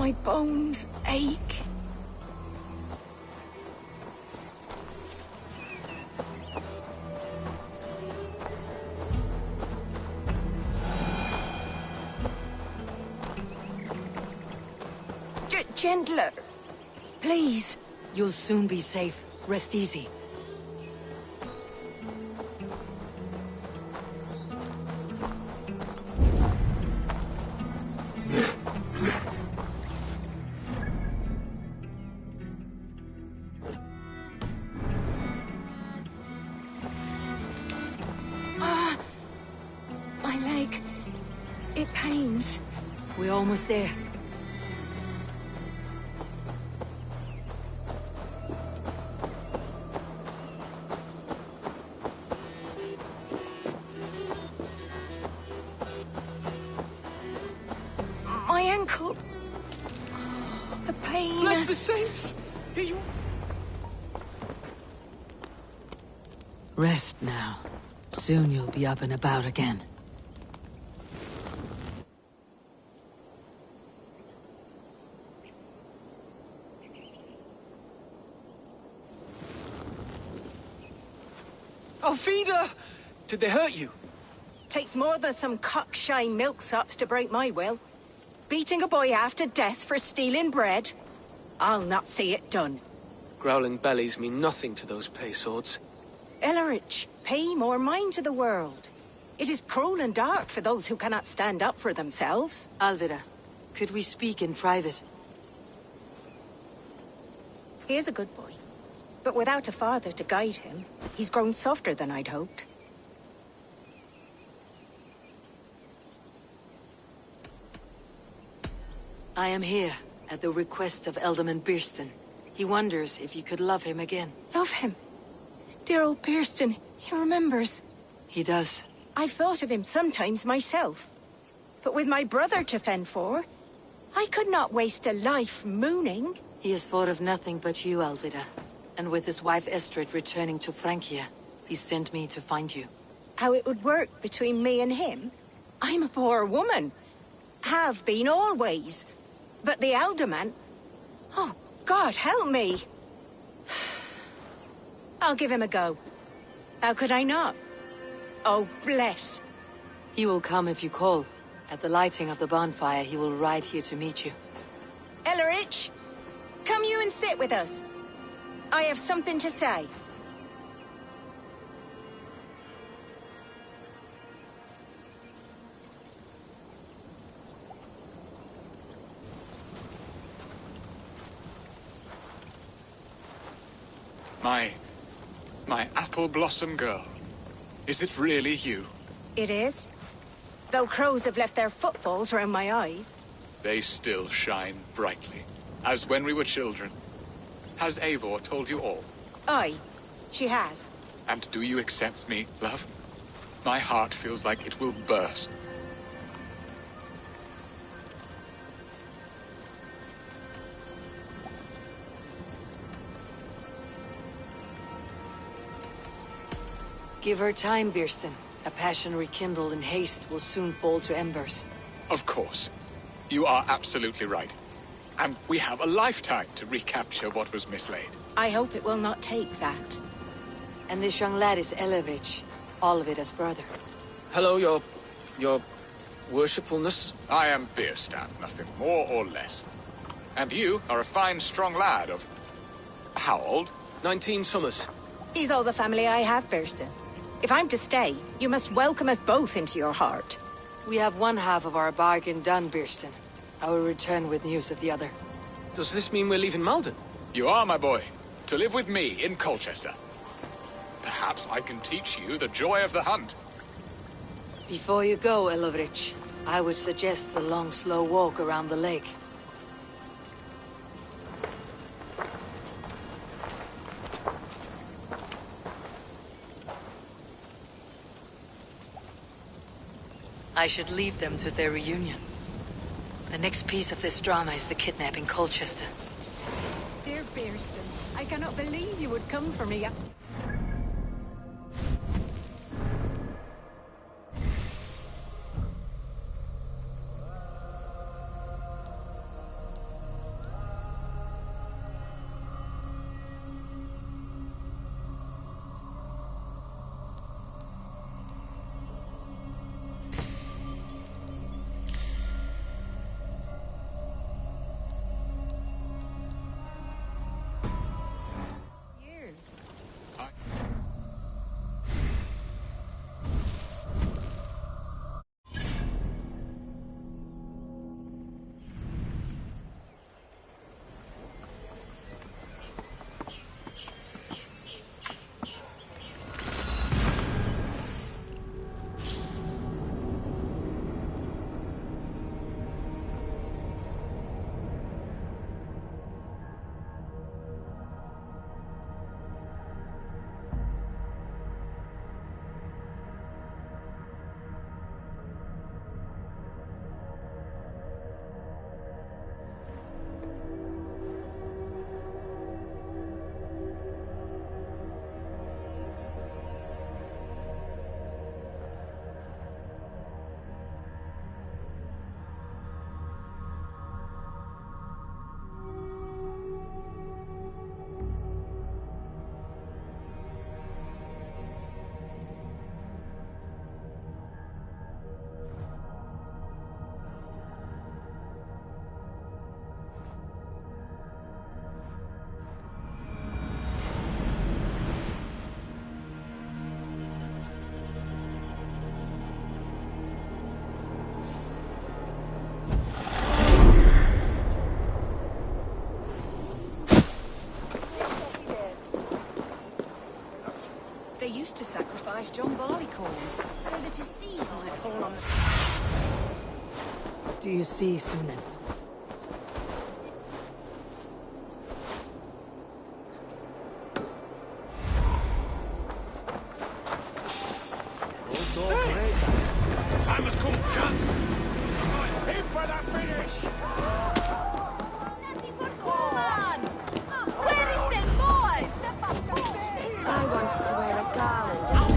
My bones ache. Gentler. Please. You'll soon be safe. Rest easy. My leg. It pains. We're almost there. My ankle. Oh, the pain. Bless the saints! Here you... Rest now. Soon you'll be up and about again. Alfida! Did they hurt you? Takes more than some cockshy milksops to break my will. Beating a boy half to death for stealing bread? I'll not see it done. Growling bellies mean nothing to those pay swords. Ellerich, pay more mind to the world. It is cruel and dark for those who cannot stand up for themselves. Alvida, could we speak in private? He is a good boy. But without a father to guide him, he's grown softer than I'd hoped. I am here, at the request of Alderman Birston. He wonders if you could love him again. Love him? Dear old Birston, he remembers. He does. I've thought of him sometimes myself. But with my brother to fend for, I could not waste a life mooning. He has thought of nothing but you, Alvida. And with his wife Estrid returning to Francia, he sent me to find you. How it would work between me and him? I'm a poor woman. Have been always. But the alderman... Oh, God, help me! I'll give him a go. How could I not? Oh, bless. He will come if you call. At the lighting of the bonfire, he will ride here to meet you. Ellerich, come you and sit with us. I have something to say. My apple blossom girl. Is it really you? It is. Though crows have left their footfalls around my eyes. They still shine brightly, as when we were children. Has Eivor told you all? Aye, she has. And do you accept me, love? My heart feels like it will burst. Give her time, Birston. A passion rekindled in haste will soon fall to embers. Of course. You are absolutely right. And we have a lifetime to recapture what was mislaid. I hope it will not take that. And this young lad is Ellerich, Olvida's brother. Hello, your worshipfulness. I am Birstan, nothing more or less. And you are a fine, strong lad of... how old? 19 summers. He's all the family I have, Birston. If I'm to stay, you must welcome us both into your heart. We have one half of our bargain done, Birston. I will return with news of the other. Does this mean we're leaving Malden? You are, my boy. To live with me in Colchester. Perhaps I can teach you the joy of the hunt. Before you go, Ellerich, I would suggest a long, slow walk around the lake. I should leave them to their reunion. The next piece of this drama is the kidnapping in Colchester. Dear Birston, I cannot believe you would come for me. They used to sacrifice John Barleycorn, so that his seed might fall on the... Do you see, Sunan? Time has come for cut. In for the finish. Where is the boy? I wanted to wear a garland and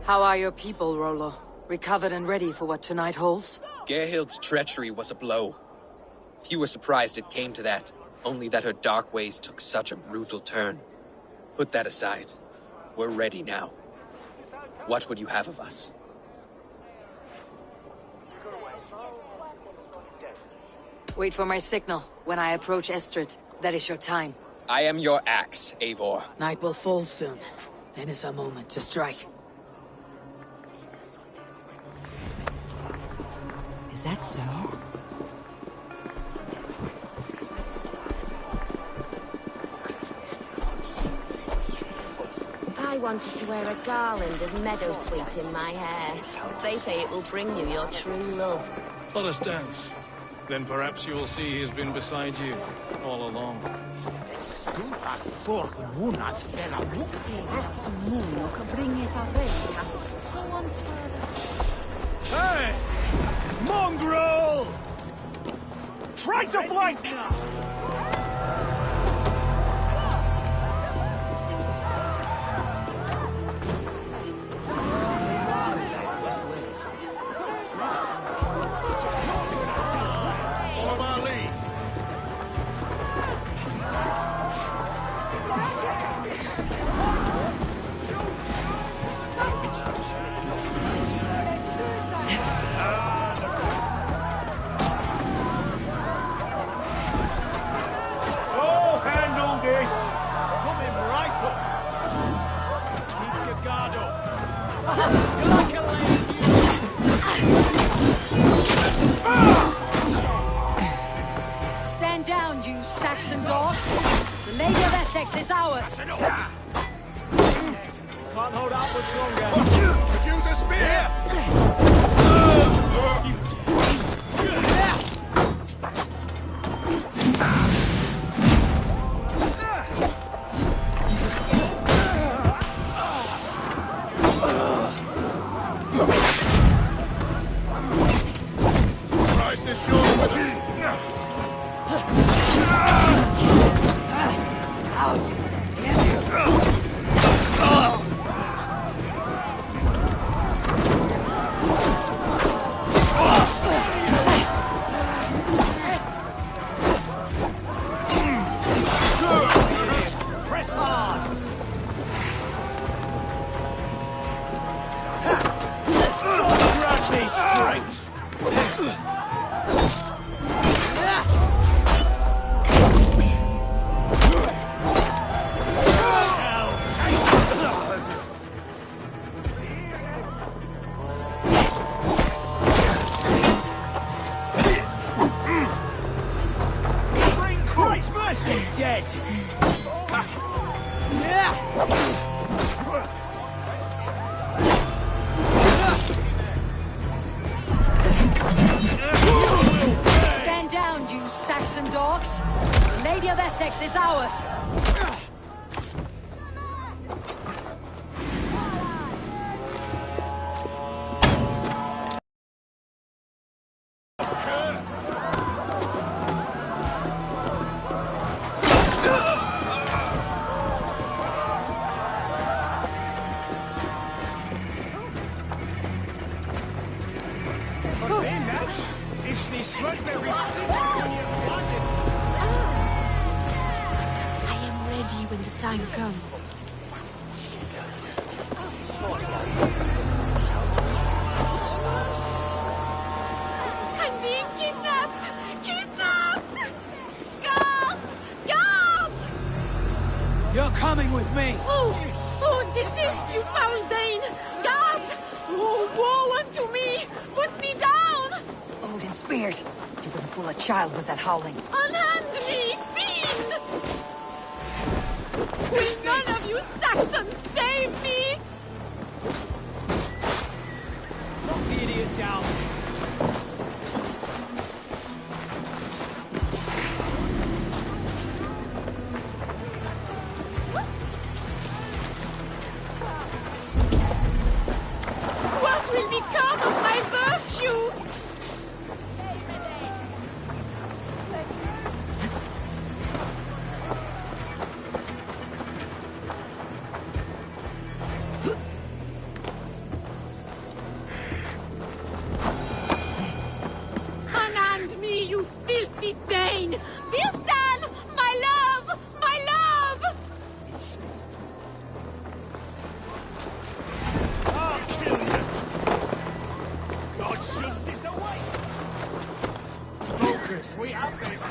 How are your people, Rollo? Recovered and ready for what tonight holds? Gerhild's treachery was a blow. Few were surprised it came to that, only that her dark ways took such a brutal turn. Put that aside. We're ready now. What would you have of us? Wait for my signal. When I approach Estrid, that is your time. I am your axe, Eivor. Night will fall soon. Then is our moment to strike. Is that so? I wanted to wear a garland of meadowsweet in my hair. They say it will bring you your true love. Let us dance. Then perhaps you will see he has been beside you all along. Hey! Mongrel! Try to flank! Follow our lead. Oh, handle this! Coming right up! Keep your guard up! You're like a lady! Stand down, you Saxon dogs! The Lady of Essex is ours! Can't hold out much longer. Use a spear! Rise to shore with you! Out! Damn you! Press hard! Grab me strength! Bring Christ mercy, dead! Stand down, you Saxon dogs! The Lady of Essex is ours! comes. I'm being kidnapped! Kidnapped! Guards! Guards! You're coming with me! Oh, desist, you foul Dane! Guards! Oh, woe unto me! Put me down! Odin Spirit, you wouldn't fool a child with that howling. Unhand me, fiend! Will none of you Saxons save me? Knock the idiot down. What will become of my virtue? Unhand me, you filthy Dane! Birsten! My love! My love! I'll kill you. God's justice away. Focus, we have this.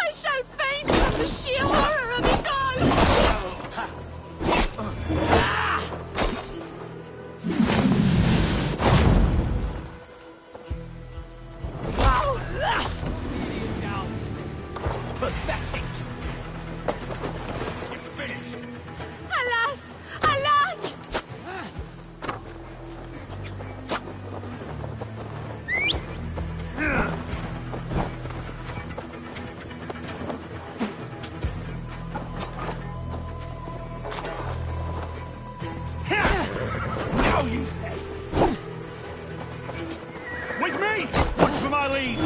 I shall faint from the sheer horror of it all! Idiot down. Pathetic. You're finished. Alas! Alack! Now you pay. With me! Watch for my lead.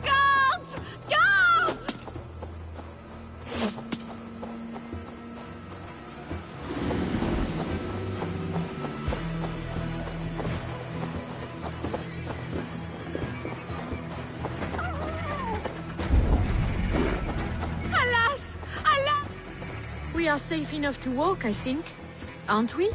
Guards! Guards! Alas! Alas! We are safe enough to walk, I think. Aren't we?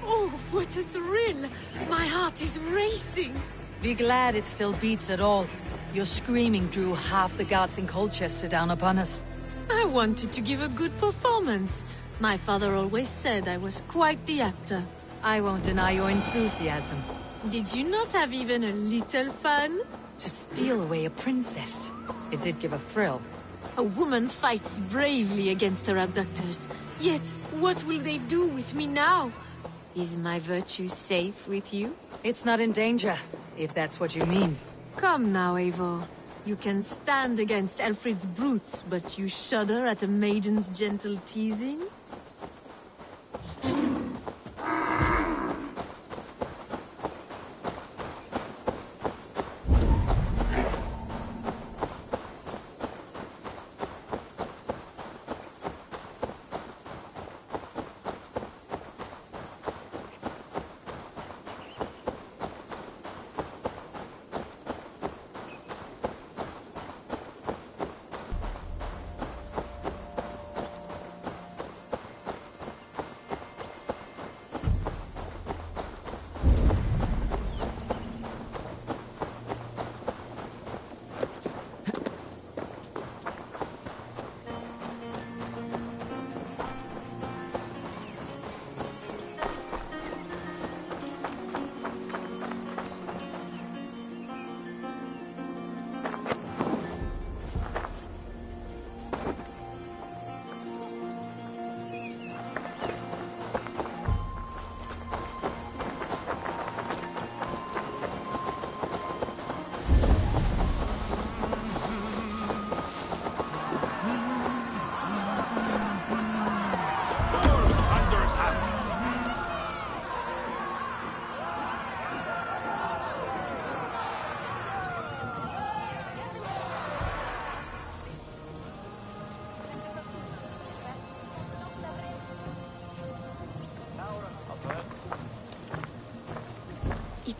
Oh, what a thrill! My heart is racing! Be glad it still beats at all. Your screaming drew half the guards in Colchester down upon us. I wanted to give a good performance. My father always said I was quite the actor. I won't deny your enthusiasm. Did you not have even a little fun? To steal away a princess. It did give a thrill. A woman fights bravely against her abductors. Yet, what will they do with me now? Is my virtue safe with you? It's not in danger, if that's what you mean. Come now, Eivor. You can stand against Alfred's brutes, but you shudder at a maiden's gentle teasing?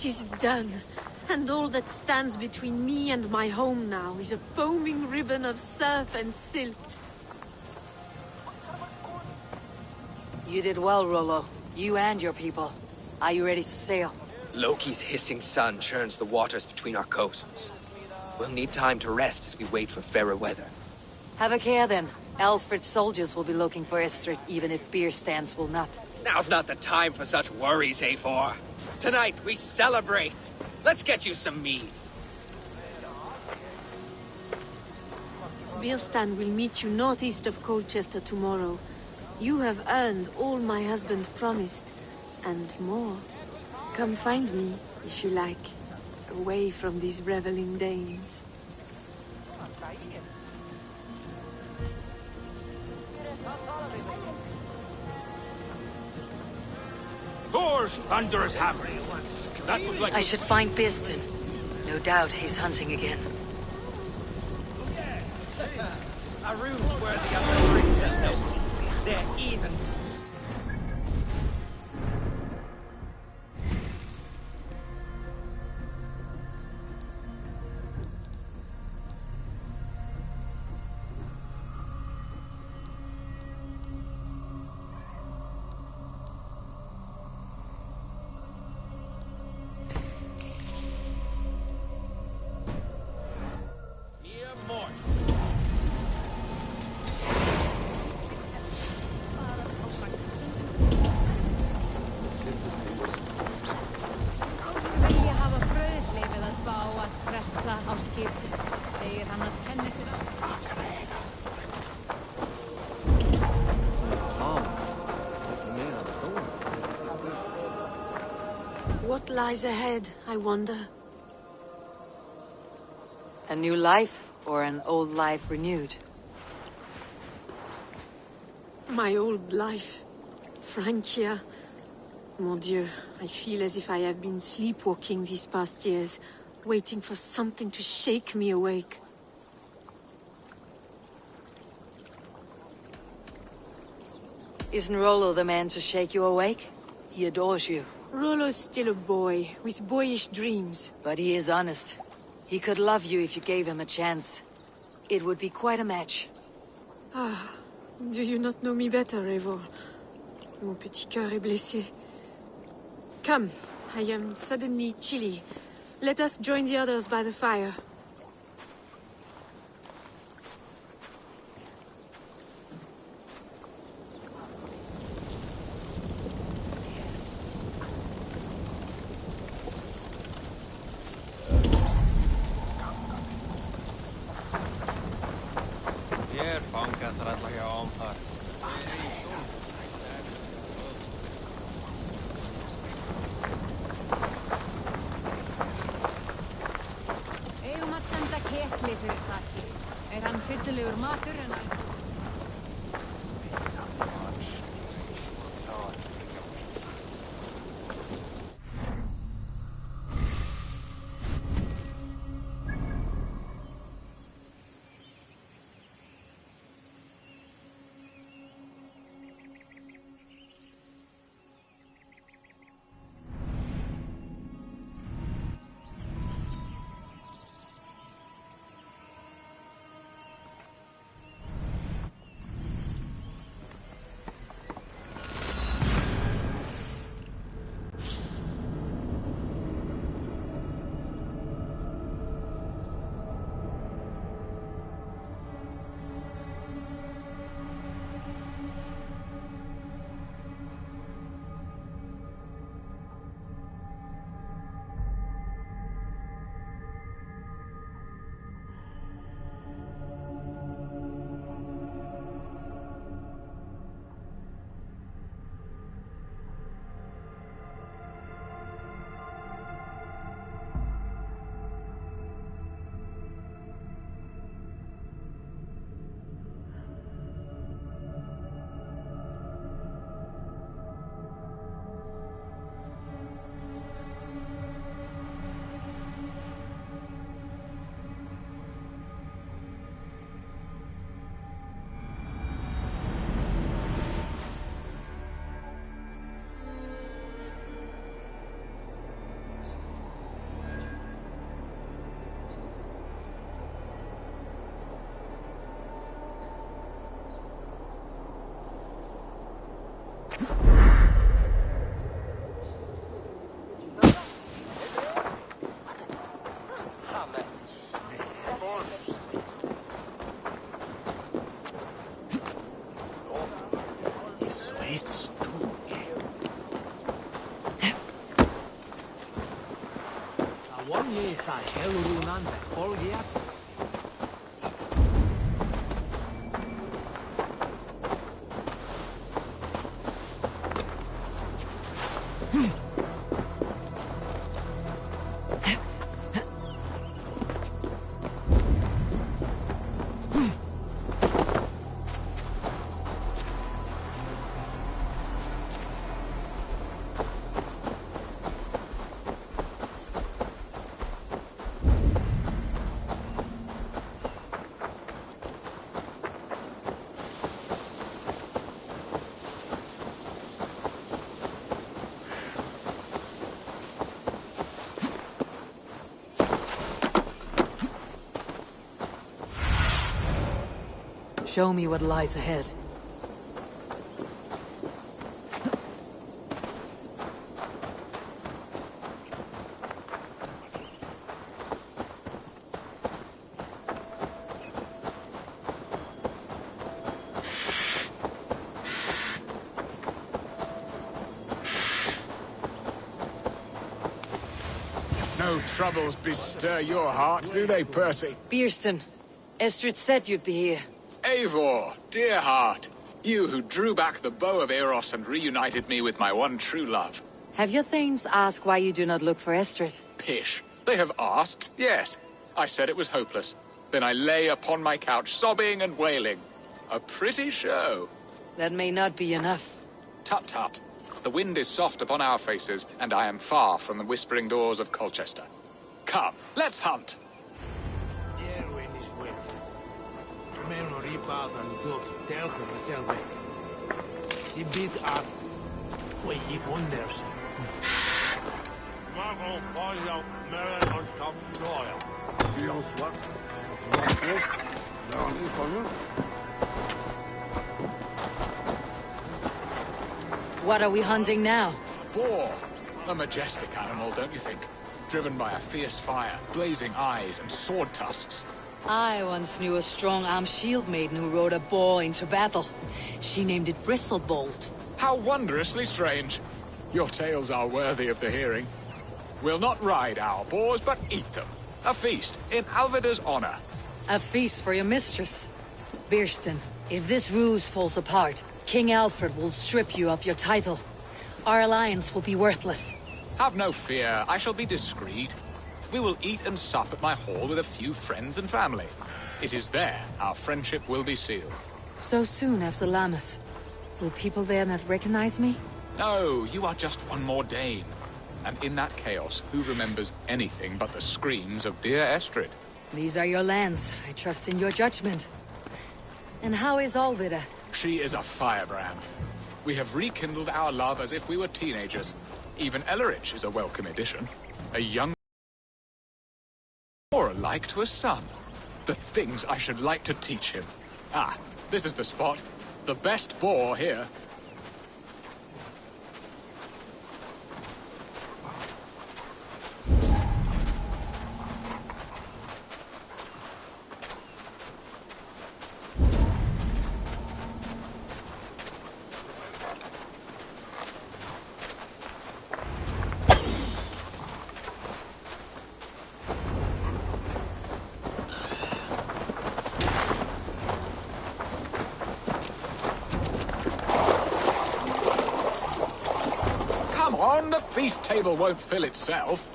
It is done. And all that stands between me and my home now is a foaming ribbon of surf and silt. You did well, Rollo. You and your people. Are you ready to sail? Loki's hissing sun churns the waters between our coasts. We'll need time to rest as we wait for fairer weather. Have a care then. Alfred's soldiers will be looking for Estrid, even if beer stands will not. Now's not the time for such worries, A4. Tonight, we celebrate. Let's get you some mead. Birstan will meet you northeast of Colchester tomorrow. You have earned all my husband promised, and more. Come find me, if you like, away from these reveling Danes. Thor's thunderous hammer. That was like... I should find Birstan. No doubt he's hunting again. Our runes were the other trickster, Loki. They're evens. What lies ahead, I wonder? A new life, or an old life renewed? My old life. Francia. Mon Dieu, I feel as if I have been sleepwalking these past years, waiting for something to shake me awake. Isn't Rollo the man to shake you awake? He adores you. Rollo's still a boy, with boyish dreams. But he is honest. He could love you if you gave him a chance. It would be quite a match. Ah, do you not know me better, Eivor? Mon petit cœur est blessé. Come, I am suddenly chilly. Let us join the others by the fire. Show me what lies ahead. No troubles bestir your heart, do they, Percy? Bierston, Estrid said you'd be here. Eivor, dear heart, you who drew back the bow of Eros and reunited me with my one true love. Have your thanes asked why you do not look for Estrid? Pish. They have asked, yes. I said it was hopeless. Then I lay upon my couch, sobbing and wailing. A pretty show. That may not be enough. Tut tut. The wind is soft upon our faces, and I am far from the whispering doors of Colchester. Come, let's hunt. What are we hunting now? Boar. A majestic animal, don't you think? Driven by a fierce fire, blazing eyes, and sword tusks. I once knew a strong-armed shield maiden who rode a boar into battle. She named it Bristlebolt. How wondrously strange. Your tales are worthy of the hearing. We'll not ride our boars, but eat them. A feast, in Alvida's honor. A feast for your mistress. Bierston, if this ruse falls apart, King Alfred will strip you of your title. Our alliance will be worthless. Have no fear, I shall be discreet. We will eat and sup at my hall with a few friends and family. It is there our friendship will be sealed. So soon after Lammas. Will people there not recognize me? No, you are just one more Dane. And in that chaos, who remembers anything but the screams of dear Estrid? These are your lands. I trust in your judgment. And how is Alvida? She is a firebrand. We have rekindled our love as if we were teenagers. Even Ellerich is a welcome addition. A young... more alike to a son. The things I should like to teach him. Ah, this is the spot. The best boar here. The feast table won't fill itself.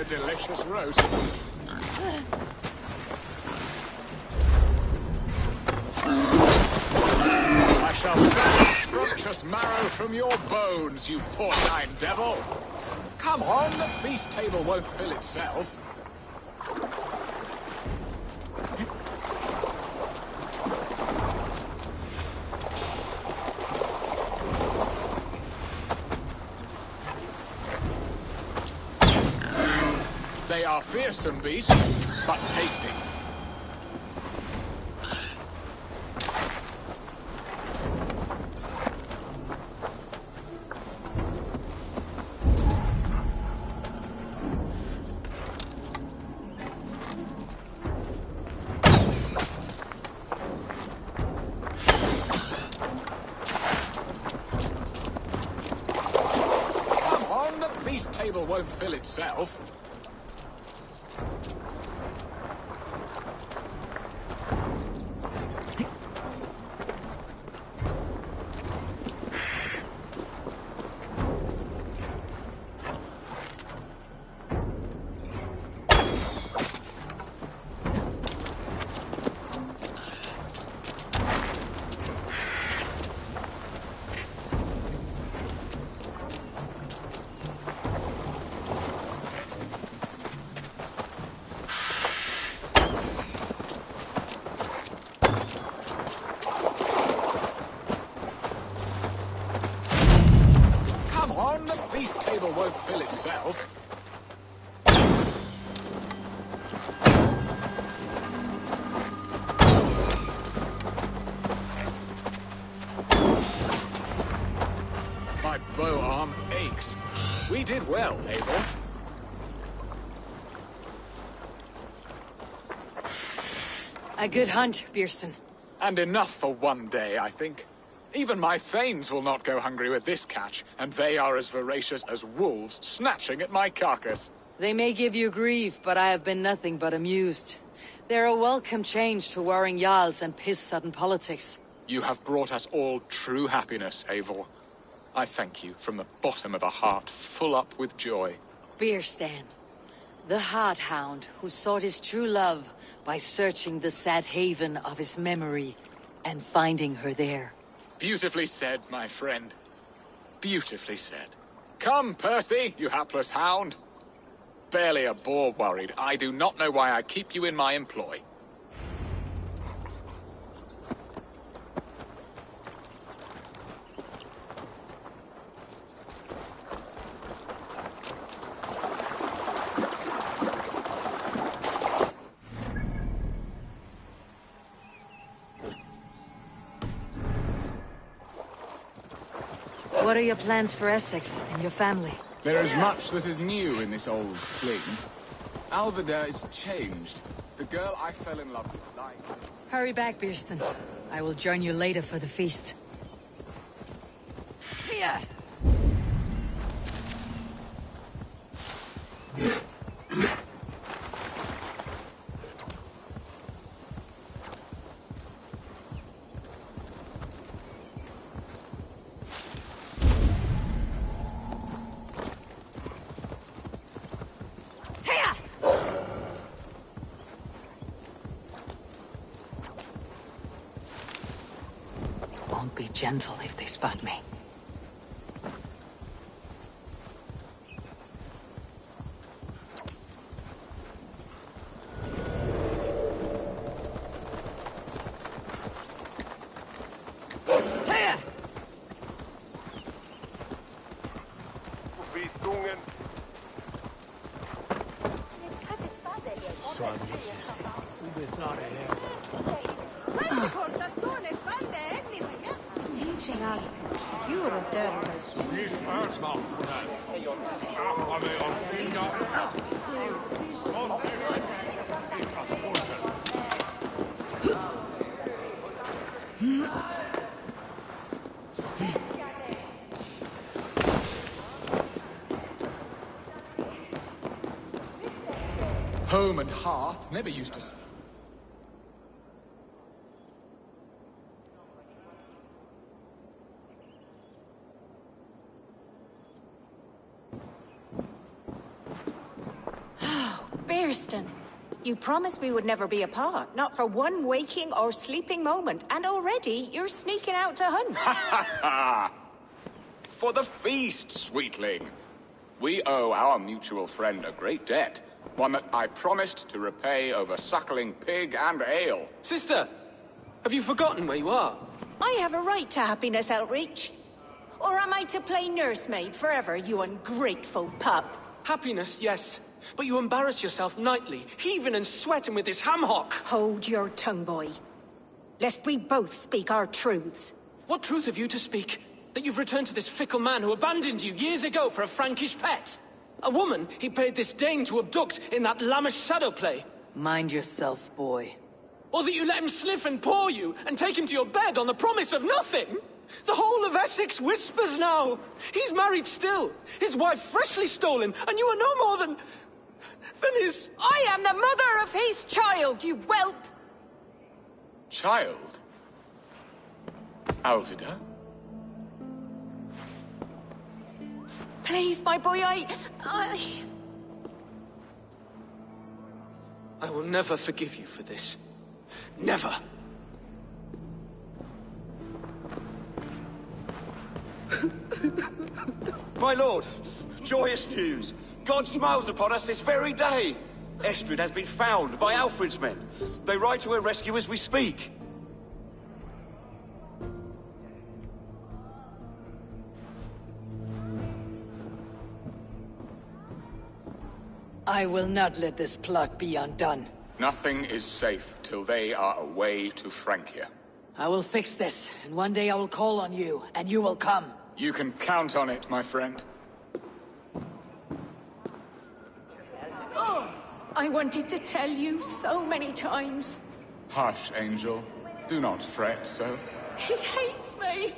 Delicious roast. I shall suck scrumptious marrow from your bones, you porcine devil. Come on, the feast table won't fill itself. They are fearsome beasts, but tasty. Table won't fill itself. Table won't fill itself. My bow arm aches. We did well, Eivor. A good hunt, Bjerston. And enough for one day, I think. Even my thanes will not go hungry with this catch, and they are as voracious as wolves snatching at my carcass. They may give you grief, but I have been nothing but amused. They're a welcome change to warring jarls and piss-sudden politics. You have brought us all true happiness, Eivor. I thank you from the bottom of a heart full up with joy. Bjerstan, the Heart Hound who sought his true love by searching the sad haven of his memory and finding her there. Beautifully said, my friend. Beautifully said. Come, Percy, you hapless hound. Barely a boar worried. I do not know why I keep you in my employ. What are your plans for Essex and your family? There is much that is new in this old fling. Alvida is changed. The girl I fell in love with died. Hurry back, Bjerston. I will join you later for the feast. Here! Be gentle if they spot me. Home and hearth never used to... Bjerston, you promised we would never be apart, not for one waking or sleeping moment, and already you're sneaking out to hunt. For the feast, sweetling. We owe our mutual friend a great debt. One that I promised to repay over suckling pig and ale. Sister, have you forgotten where you are? I have a right to happiness, Outreach. Or am I to play nursemaid forever, you ungrateful pup? Happiness, yes. But you embarrass yourself nightly, heaving and sweating with this ham-hock. Hold your tongue, boy. Lest we both speak our truths. What truth have you to speak? That you've returned to this fickle man who abandoned you years ago for a Frankish pet? A woman he paid this Dane to abduct in that lammish shadow play? Mind yourself, boy. Or that you let him sniff and paw you, and take him to your bed on the promise of nothing? The whole of Essex whispers now. He's married still, his wife freshly stolen, and you are no more than his... I am the mother of his child, you whelp! Child? Alvida? Please, my boy, I will never forgive you for this. Never. My lord, joyous news. God smiles upon us this very day. Estrid has been found by Alfred's men. They ride to her rescue as we speak. I will not let this plot be undone. Nothing is safe till they are away to Francia. I will fix this, and one day I will call on you, and you will come. You can count on it, my friend. Oh, I wanted to tell you so many times. Hush, Angel. Do not fret so. He hates me.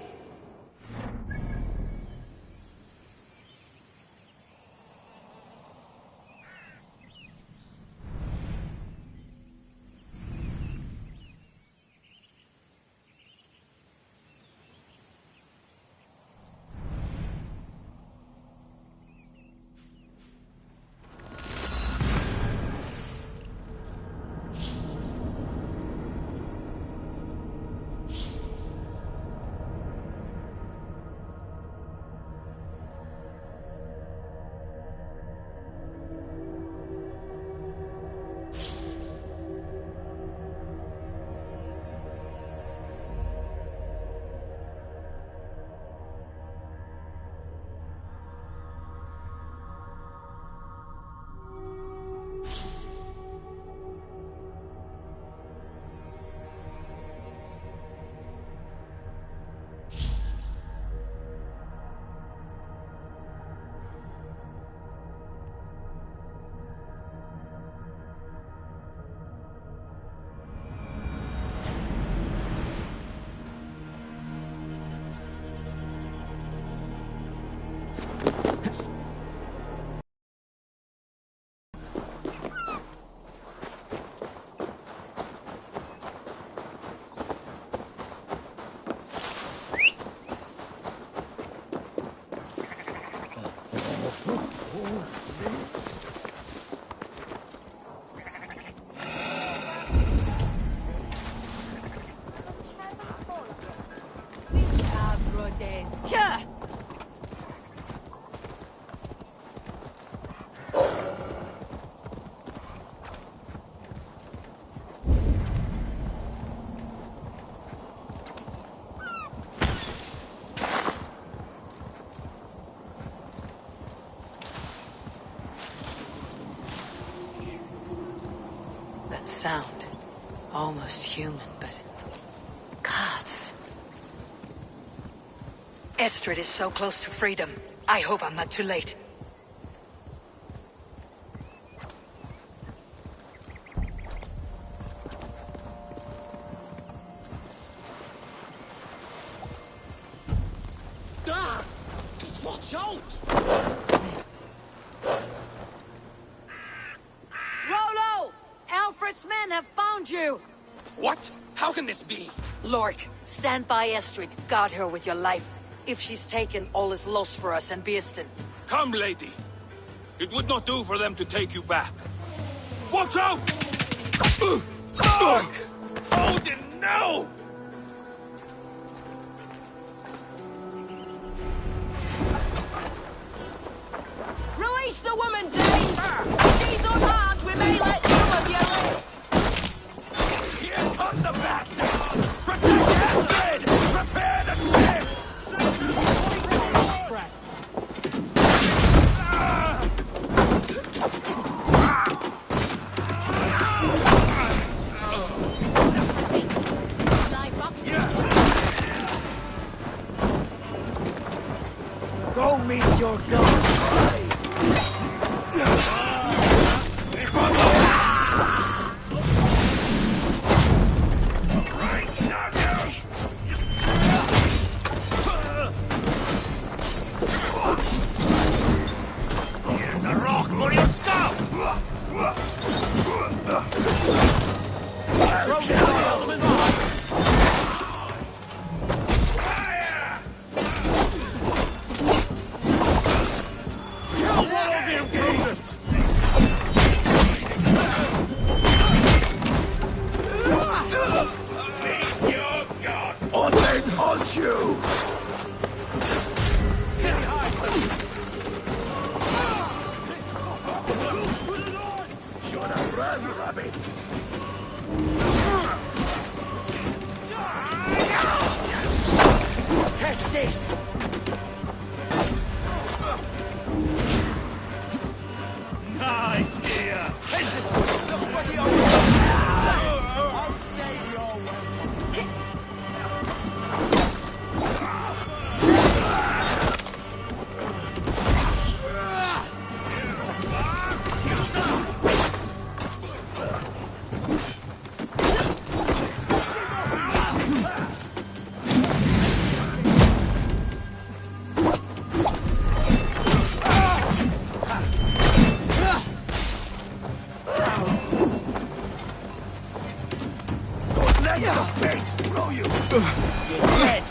Sound. Almost human, but... gods. Estrid is so close to freedom. I hope I'm not too late. Ah! Watch out! Alfred's men have found you! What? How can this be? Lork, stand by Estrid. Guard her with your life. If she's taken, all is lost for us and Beeston. Come, lady. It would not do for them to take you back. Watch out! Odin, no! Release the woman, Dane! She's unarmed, we may let some of you live! Here comes the bastard! Protect Astrid! Prepare the ship! Face, throw you! You're dead!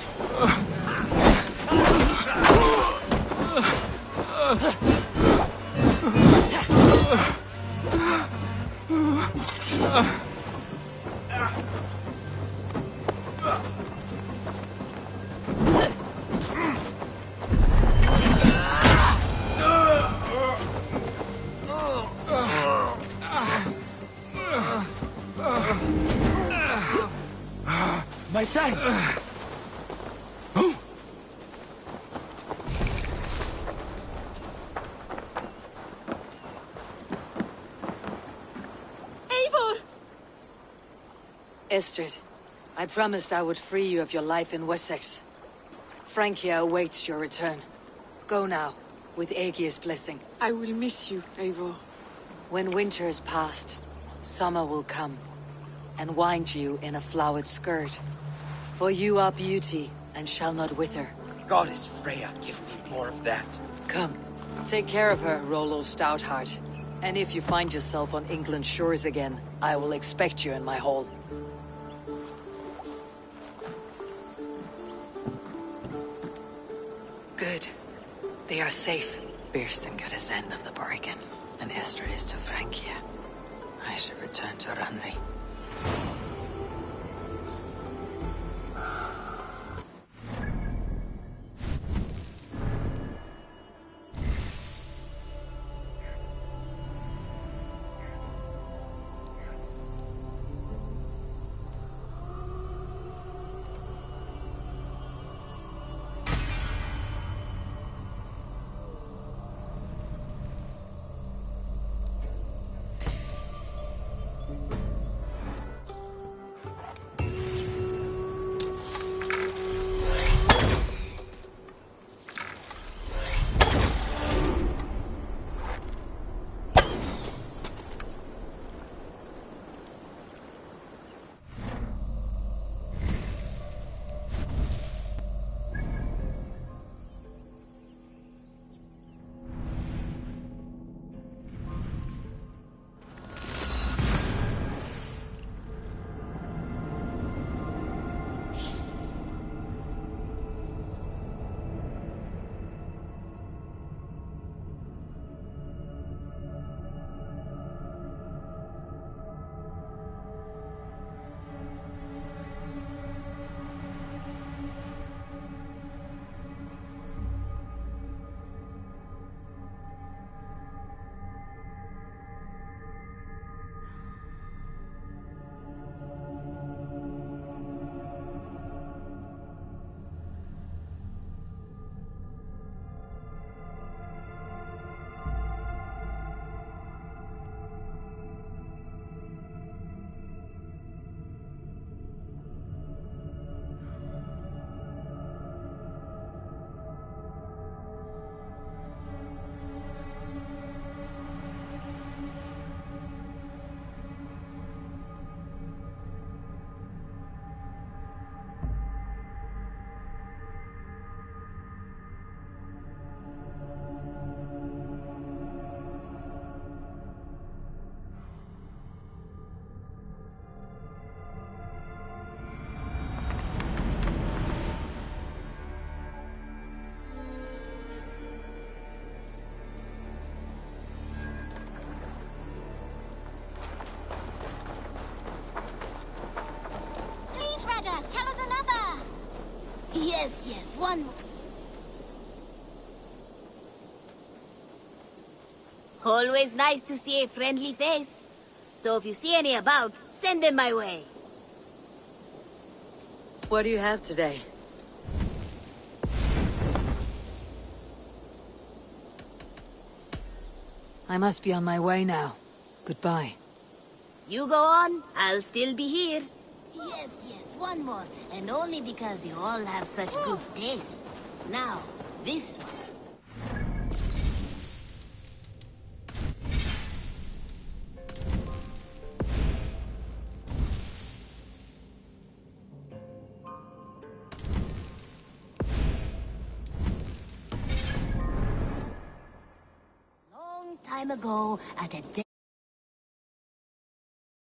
My thanks! Eivor! Estrid, I promised I would free you of your life in Wessex. Francia awaits your return. Go now, with Aegir's blessing. I will miss you, Eivor. When winter is past, summer will come, and wind you in a flowered skirt. For you are beauty, and shall not wither. Goddess Freya, give me more of that. Come, take care of her, Rollo Stoutheart. And if you find yourself on England's shores again, I will expect you in my hall. Good. They are safe. Birsten got his end of the bargain, and Estrid is to Francia. I should return to Randvi. Tell us another! Yes, one more. Always nice to see a friendly face. So if you see any about, send them my way. What do you have today? I must be on my way now. Goodbye. You go on, I'll still be here. Yes, one more. And only because you all have such good taste. Now, this one. Long time ago, at a